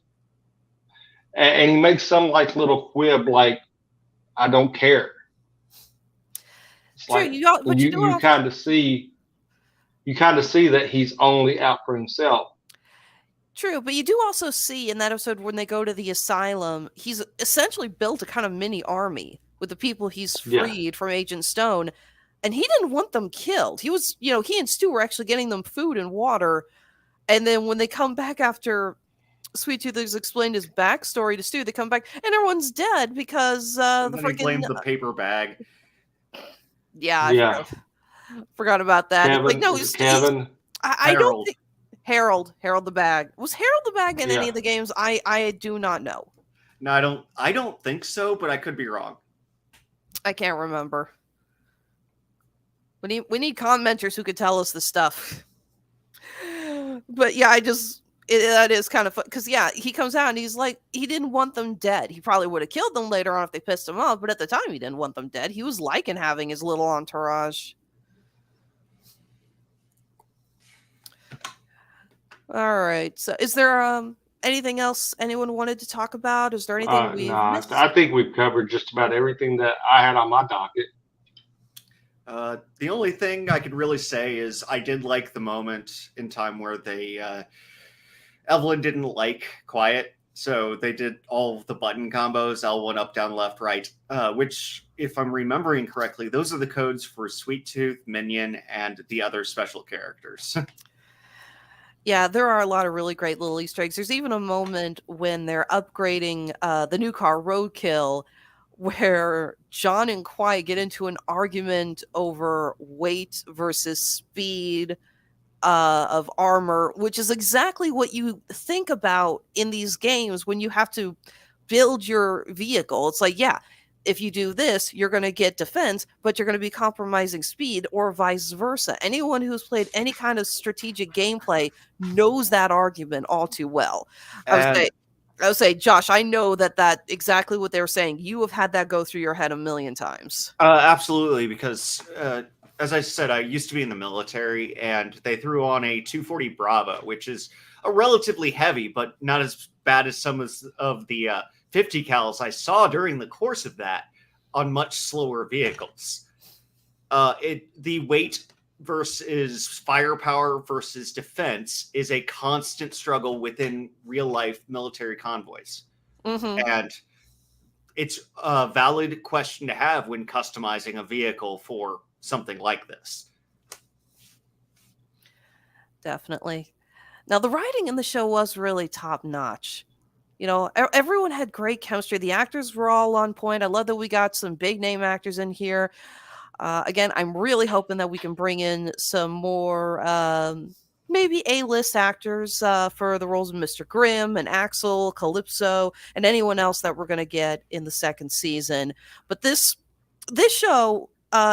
and he makes some like little quib, like, I don't care. It's True, like you kind of see that he's only out for himself. True, but you do also see in that episode when they go to the asylum, he's essentially built a kind of mini army with the people he's freed from Agent Stone. and he didn't want them killed. He was, he and Stu were actually getting them food and water. And then when they come back after Sweet Tooth has explained his backstory to Stu, they come back and everyone's dead because the he freaking blamed the paper bag. Yeah, I forgot about that. Kevin, Like, no, Kevin. I don't think Harold the Bag. Was Harold the Bag in any of the games? I do not know. No, I don't think so, but I could be wrong. I can't remember. We need commenters who could tell us the stuff. But yeah, that is kind of fun because he comes out and he's like, he didn't want them dead. He probably would have killed them later on if they pissed him off, but at the time he didn't want them dead. He was liking having his little entourage. All right. So is there anything else anyone wanted to talk about? Is there anything we've missed? I think we've covered just about everything that I had on my docket. The only thing I could really say is I did like the moment in time where they Evelyn didn't like quiet, so they did all of the button combos, L1 up, down, left, right, which, if I'm remembering correctly, those are the codes for Sweet Tooth, Minion, and the other special characters. Yeah, there are a lot of really great little Easter eggs. There's even a moment when they're upgrading the new car, Roadkill, where John and Quiet get into an argument over weight versus speed of armor, which is exactly what you think about in these games when you have to build your vehicle. It's like, if you do this, you're going to get defense, but you're going to be compromising speed, or vice versa. Anyone who's played any kind of strategic gameplay knows that argument all too well. I would say, Josh, I know that exactly what they were saying. You have had that go through your head a million times. Absolutely, because as I said, I used to be in the military, and they threw on a 240 Bravo, which is a relatively heavy, but not as bad as some of the 50 cals I saw during the course of that on much slower vehicles. The weight versus firepower versus defense is a constant struggle within real life military convoys. Mm-hmm. And it's a valid question to have when customizing a vehicle for something like this. Definitely. Now, the writing in the show was really top notch. Everyone had great chemistry. The actors were all on point. I love that we got some big name actors in here. Again, I'm really hoping that we can bring in some more maybe A-list actors for the roles of Mr. Grimm and Axel, Calypso, and anyone else that we're going to get in the second season. But this show,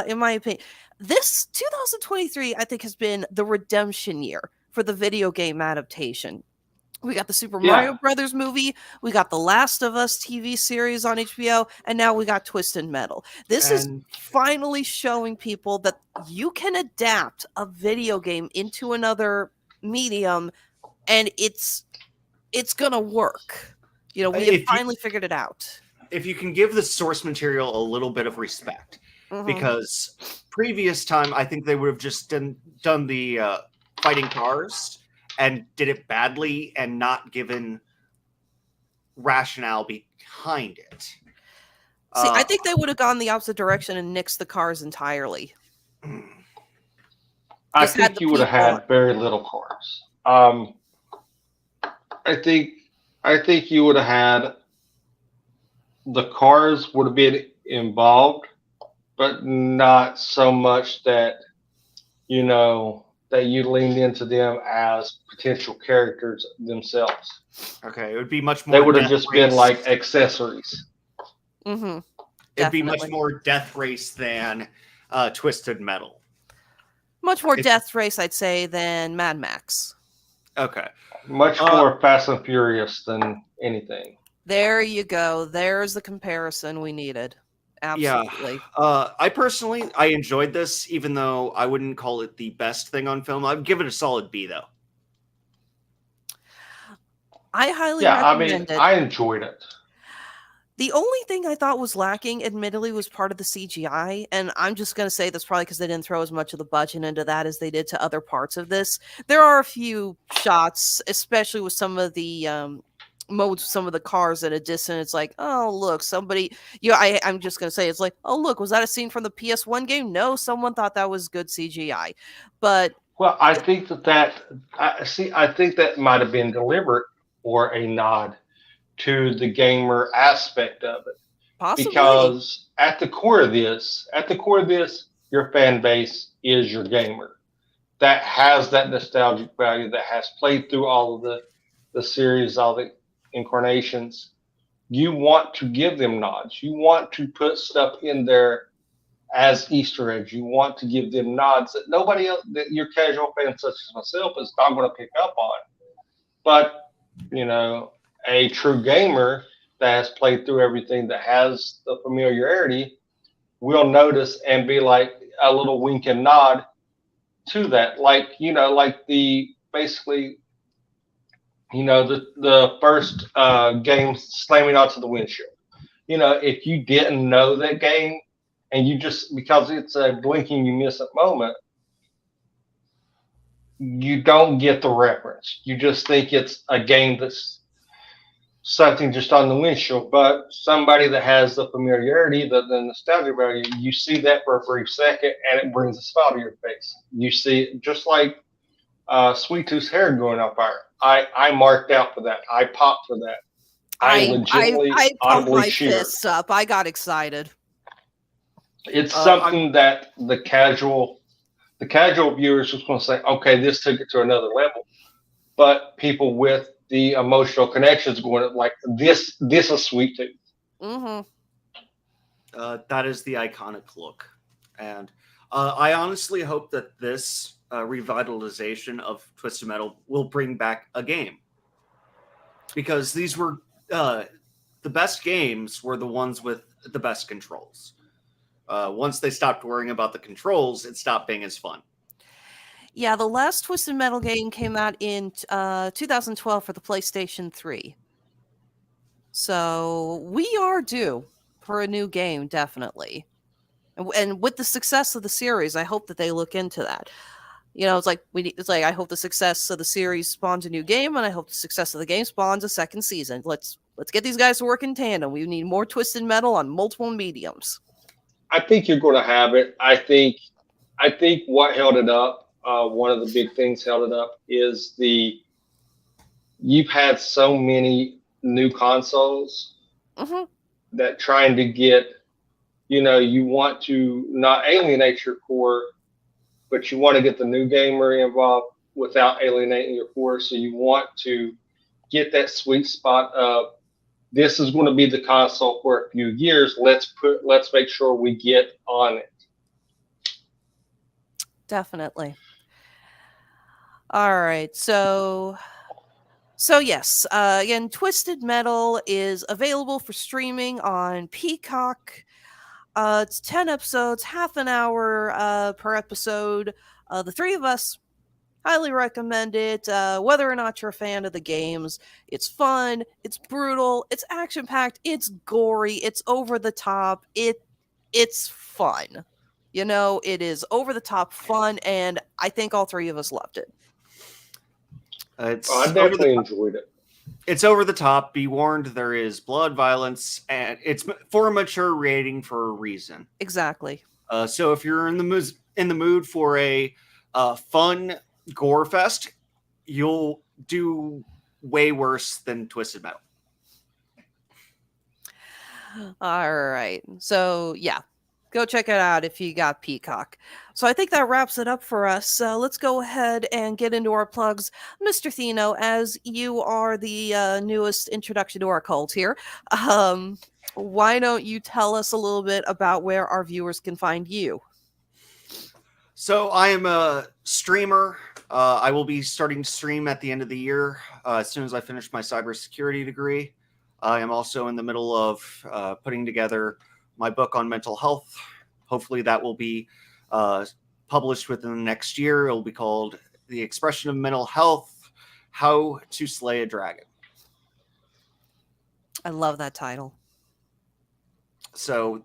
in my opinion, this 2023, I think, has been the redemption year for the video game adaptation. We got the Super Mario Brothers movie, we got the Last of Us TV series on HBO, and now we got Twisted Metal. This is finally showing people that you can adapt a video game into another medium, and it's gonna work. We have finally figured it out. If you can give the source material a little bit of respect, because previous time I think they would have just done the fighting cars and did it badly and not given rationale behind it. See, I think they would have gone the opposite direction and nixed the cars entirely. I think you would have had very little cars. I think you would have had the cars would have been involved, but not so much that that you leaned into them as potential characters themselves. Okay, it would be much more. They would have just been like accessories. Mm-hmm. It'd be much more Death Race than Twisted Metal. Much more Death Race, I'd say, than Mad Max. Okay. Much more Fast and Furious than anything. There you go. There's the comparison we needed. Absolutely. Yeah. I enjoyed this, even though I wouldn't call it the best thing on film. I'd give it a solid B, though. I highly recommend it. I enjoyed it. The only thing I thought was lacking, admittedly, was part of the CGI. And I'm just going to say that's probably because they didn't throw as much of the budget into that as they did to other parts of this. There are a few shots, especially with some of the mowed some of the cars at a distance. It's like, oh look, somebody. I'm just gonna say it's like, oh look, was that a scene from the PS1 game? No, someone thought that was good CGI, but Well, I think I think that might have been deliberate or a nod to the gamer aspect of it, possibly. because at the core of this, your fan base is your gamer that has that nostalgic value, that has played through all of the series, all the incarnations. You want to give them nods. You want to put stuff in there as Easter eggs. You want to give them nods that nobody else, that your casual fan such as myself, is not going to pick up on. But, you know, a true gamer that has played through everything, that has the familiarity, will notice and be like a little wink and nod to that. Like, you know, like the basically, you know, the first game slamming onto the windshield. You know, if you didn't know that game, and you just, because it's a blinking you miss it moment, you don't get the reference. You just think it's a game that's something just on the windshield. But somebody that has the familiarity, the nostalgia value, you see that for a brief second, and it brings a smile to your face. You see it just like Sweet Tooth's hair going up there. I marked out for that. I popped for that. I legitimately I pumped audibly my cheered. fists up. I got excited. It's something that the casual viewer is just going to say, okay, this took it to another level. But people with the emotional connections going like, this is Sweet Tooth. Mm-hmm. That is the iconic look. And I honestly hope that this revitalization of Twisted Metal will bring back a game. Because these were the best games were the ones with the best controls. Once they stopped worrying about the controls, it stopped being as fun. Yeah, the last Twisted Metal game came out in 2012 for the PlayStation 3. So we are due for a new game, definitely. And with the success of the series, I hope that they look into that. You know, it's like I hope the success of the series spawns a new game, and I hope the success of the game spawns a second season. Let's get these guys to work in tandem. We need more Twisted Metal on multiple mediums. I think you're going to have it. I think what held it up, one of the big things held it up, is you've had so many new consoles that trying to get, you know, you want to not alienate your core, but you want to get the new gamer involved without alienating your core. So you want to get that sweet spot of, this is going to be the console for a few years. Let's make sure we get on it. Definitely. All right. So yes, again, Twisted Metal is available for streaming on Peacock. It's 10 episodes, half an hour per episode. The three of us highly recommend it. Whether or not you're a fan of the games, it's fun, it's brutal, it's action-packed, it's gory, it's over the top. It's fun. You know, it is over the top fun, and I think all three of us loved it. I definitely enjoyed it. It's over the top. Be warned, there is blood, violence, and it's for a mature rating for a reason. Exactly. So if you're in the mood for a fun gore fest, you'll do way worse than Twisted Metal. All right. So yeah, go check it out if you got Peacock. So I think that wraps it up for us. Let's go ahead and get into our plugs. Mr. Theno, as you are the newest introduction to our cult here, why don't you tell us a little bit about where our viewers can find you? So I am a streamer. I will be starting to stream at the end of the year as soon as I finish my cybersecurity degree. I am also in the middle of putting together my book on mental health. Hopefully that will be published within the next year. It will be called The Expression of Mental Health, How to Slay a Dragon. I love that title. So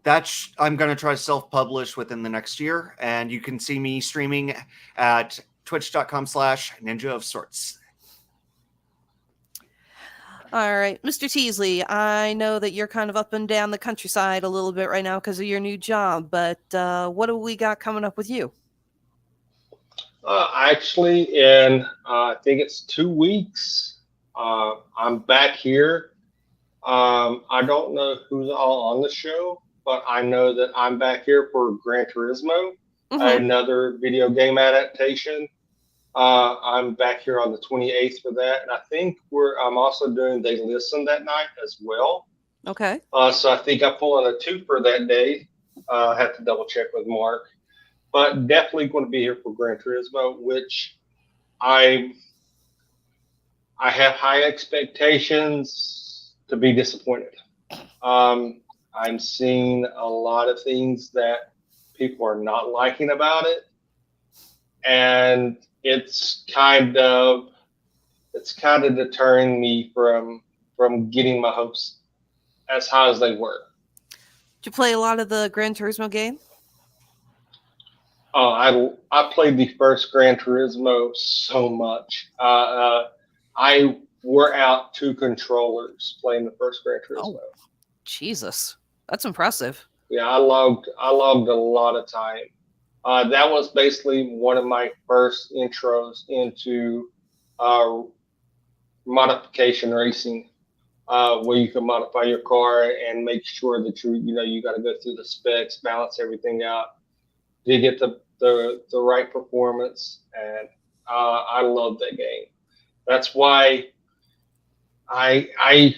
I'm going to try to self-publish within the next year, and you can see me streaming at twitch.com/ninja of sorts. All right, Mr. Teasley, I know that you're kind of up and down the countryside a little bit right now because of your new job, but what do we got coming up with you? Actually, in I think it's 2 weeks, I'm back here. I don't know who's all on the show, but I know that I'm back here for Gran Turismo, another video game adaptation. I'm back here on the 28th for that, and I think I'm also doing They Listen that night as well. Okay. So I think I pull in a two for that day. I have to double check with Mark, but definitely going to be here for Gran Turismo, which I have high expectations to be disappointed. I'm seeing a lot of things that people are not liking about it, and it's kind of deterring me from getting my hopes as high as they were. Did you play a lot of the Gran Turismo game? Oh, I played the first Gran Turismo so much. I wore out 2 controllers playing the first Gran Turismo. Oh, Jesus, that's impressive. Yeah, I logged a lot of time. That was basically one of my first intros into modification racing, where you can modify your car and make sure that you got to go through the specs, balance everything out to get the right performance. And I love that game. That's why I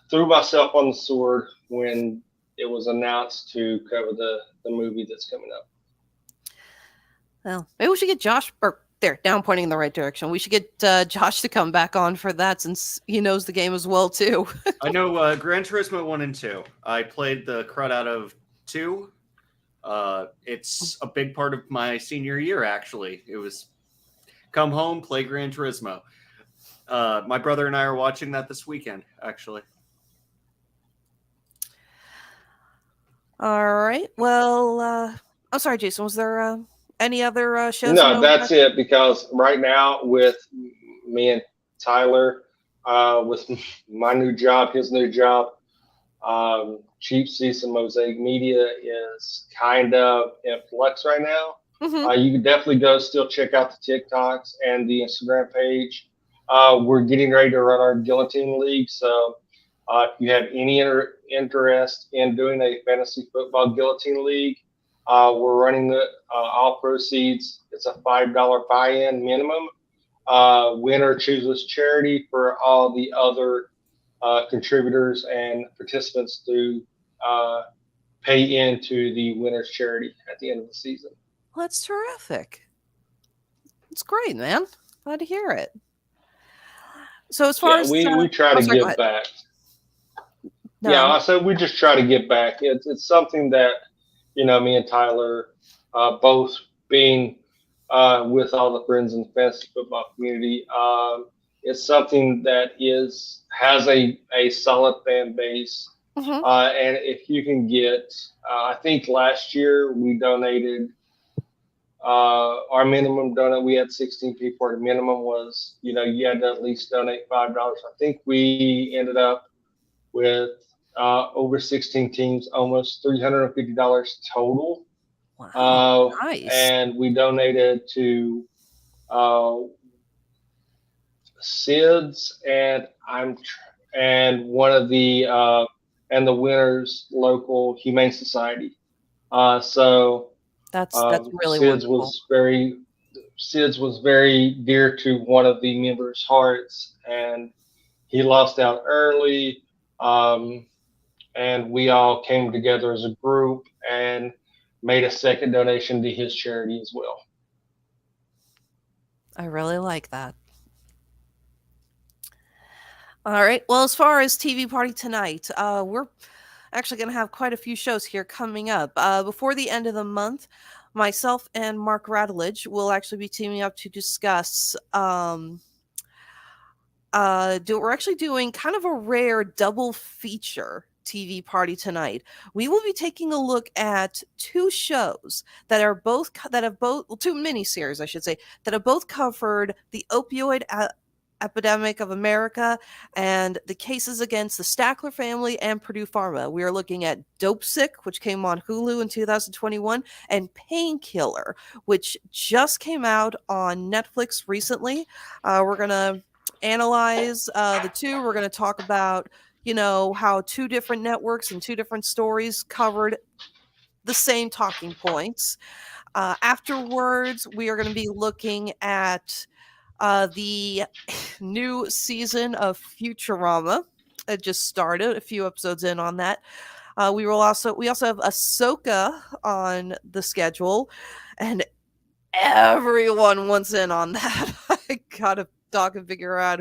threw myself on the sword when it was announced to cover the movie that's coming up. Well, maybe we should get Josh, or there, down pointing in the right direction. We should get Josh to come back on for that since he knows the game as well, too. I know Gran Turismo 1 and 2. I played the crud out of 2. It's a big part of my senior year, actually. It was come home, play Gran Turismo. My brother and I are watching that this weekend, actually. All right. Well, I'm sorry, Jason. Was there any other shows? No, that's it. Because right now with me and Tyler, with my new job, his new job, Cheap Seats and Mosaic Media is kind of in flux right now. You can definitely go still check out the TikToks and the Instagram page. We're getting ready to run our Guillotine League. So if you have any interest in doing a fantasy football Guillotine League, we're running the all proceeds. It's a $5 buy-in minimum. Winner chooses charity for all the other contributors and participants to pay into the winner's charity at the end of the season. Well, that's terrific. It's great, man. Glad to hear it. So as far as we try to give back. No. Yeah, I said we just try to give back. It's something that me and Tyler, both being with all the friends in the fantasy football community, it's something that has a solid fan base. And if you can get, I think last year we donated our minimum donate. We had 16 people. Our minimum was, you had to at least donate $5. I think we ended up with over 16 teams, almost $350 total. Wow, nice. And we donated to SIDS and one of the and the winner's local humane society. So that's really SIDS wonderful. SIDS was very dear to one of the members' hearts, and he lost out early. And we all came together as a group and made a second donation to his charity as well. I really like that. All right. Well, as far as TV Party Tonight, we're actually going to have quite a few shows here coming up. Before the end of the month, myself and Mark Radulich will actually be teaming up to discuss. We're actually doing kind of a rare double feature TV Party Tonight. We will be taking a look at 2 shows that have both two miniseries, I should say, that have both covered the opioid epidemic of America and the cases against the Stackler family and Purdue Pharma. We are looking at Dope Sick, which came on Hulu in 2021, and Painkiller, which just came out on Netflix recently. We're going to analyze the two. We're going to talk about, how two different networks and two different stories covered the same talking points. Afterwards, we are going to be looking at the new season of Futurama. It just started, a few episodes in on that. We also have Ahsoka on the schedule, and everyone wants in on that. I gotta talk and figure out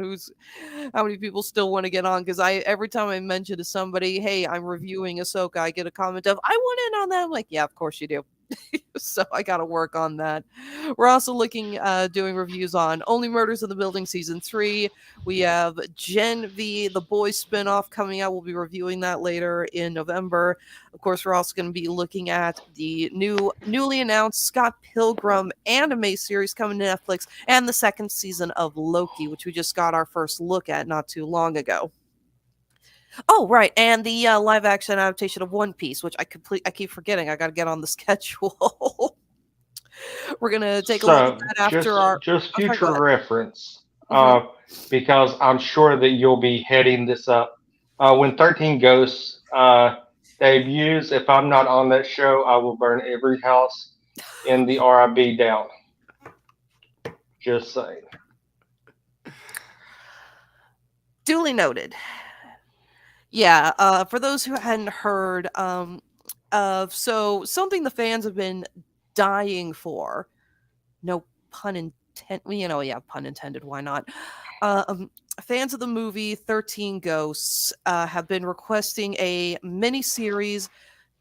how many people still want to get on, because every time I mention to somebody, hey, I'm reviewing Ahsoka, I get a comment of, I want in on that. I'm like, yeah, of course you do. So I got to work on that. We're also doing reviews on Only Murders in the Building Season 3. We have Gen V, the Boys spinoff coming out. We'll be reviewing that later in November. Of course, we're also going to be looking at the newly announced Scott Pilgrim anime series coming to Netflix and the second season of Loki, which we just got our first look at not too long ago. Oh, right, and the live-action adaptation of One Piece, which I keep forgetting. I got to get on the schedule. We're gonna take a look at that after just future reference, because I'm sure that you'll be heading this up when 13 Ghosts debuts. If I'm not on that show, I will burn every house in the RIB down. Just saying. Duly noted. Yeah, for those who hadn't heard, so something the fans have been dying for, no pun intended, pun intended, why not? Fans of the movie 13 Ghosts have been requesting a mini-series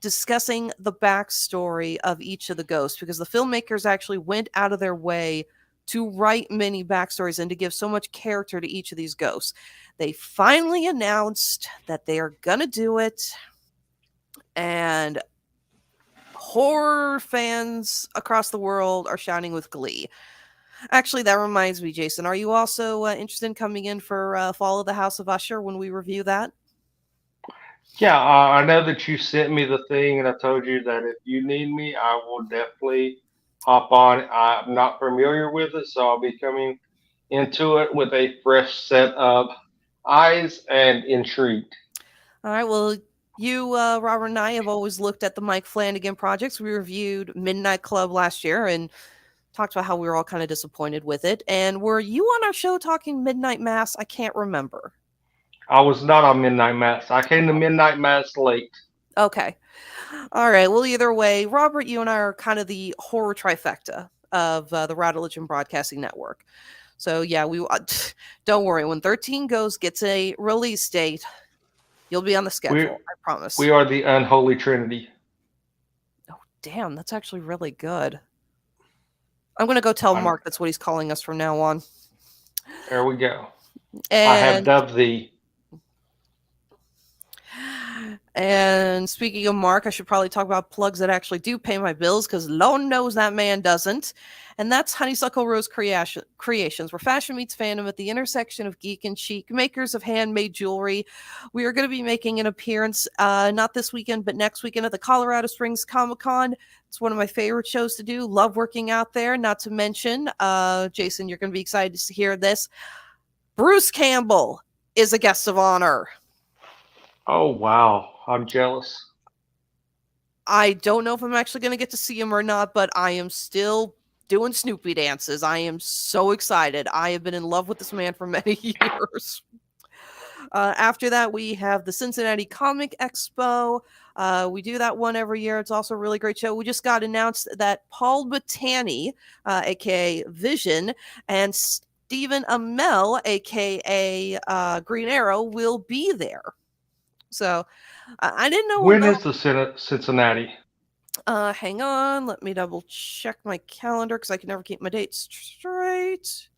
discussing the backstory of each of the ghosts, because the filmmakers actually went out of their way to write mini backstories and to give so much character to each of these ghosts. They finally announced that they are going to do it, and horror fans across the world are shouting with glee. Actually, that reminds me, Jason, are you also interested in coming in for Fall of the House of Usher when we review that? Yeah, I know that you sent me the thing, and I told you that if you need me, I will definitely hop on. I'm not familiar with it, so I'll be coming into it with a fresh set of eyes and intrigued. All right, well, you, Robert, and I have always looked at the Mike Flanagan projects. We reviewed Midnight Club last year and talked about how we were all kind of disappointed with it. And were you on our show talking Midnight Mass? I can't remember. I was not on Midnight Mass. I came to Midnight Mass late. Okay. All right. Well, either way, Robert, you and I are kind of the horror trifecta of the Rattledge Broadcasting Network. So, yeah, don't worry. When 13 Ghosts gets a release date, you'll be on the schedule. I promise. We are the unholy trinity. Oh, damn. That's actually really good. I'm going to go tell Mark that's what he's calling us from now on. There we go. And I have dubbed thee. And speaking of Mark, I should probably talk about plugs that actually do pay my bills, because Lord knows that man doesn't. And that's Honeysuckle Rose Creations, where fashion meets fandom at the intersection of geek and chic, makers of handmade jewelry. We are going to be making an appearance, not this weekend, but next weekend at the Colorado Springs Comic-Con. It's one of my favorite shows to do. Love working out there. Not to mention, Jason, you're going to be excited to hear this. Bruce Campbell is a guest of honor. Oh, wow. I'm jealous. I don't know if I'm actually going to get to see him or not, but I am still doing Snoopy dances. I am so excited. I have been in love with this man for many years. After that, we have the Cincinnati Comic Expo. We do that one every year. It's also a really great show. We just got announced that Paul Bettany, a.k.a. Vision, and Stephen Amell, a.k.a. Green Arrow, will be there. So I didn't know. When is the Cincinnati? Hang on. Let me double check my calendar, because I can never keep my dates straight.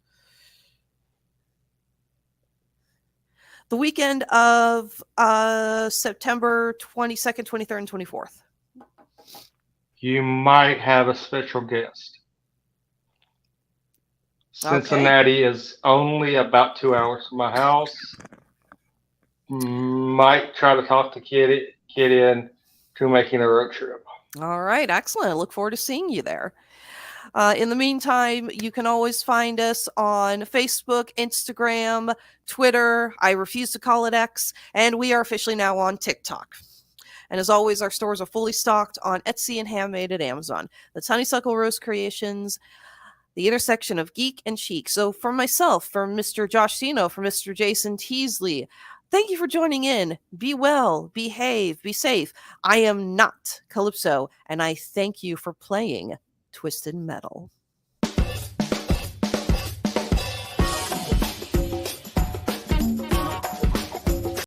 The weekend of September 22nd, 23rd, and 24th. You might have a special guest. Cincinnati is only about 2 hours from my house. Might try to talk the kid in to making a road trip. All right, excellent. I look forward to seeing you there. In the meantime, you can always find us on Facebook, Instagram, Twitter. I refuse to call it X. And we are officially now on TikTok. And as always, our stores are fully stocked on Etsy and Handmade at Amazon. That's Honeysuckle Rose Creations, the intersection of geek and chic. So for myself, for Mr. Josh Theno, for Mr. Jason Teasley, thank you for joining in. Be well, behave, be safe. I am not Calypso, and I thank you for playing Twisted Metal.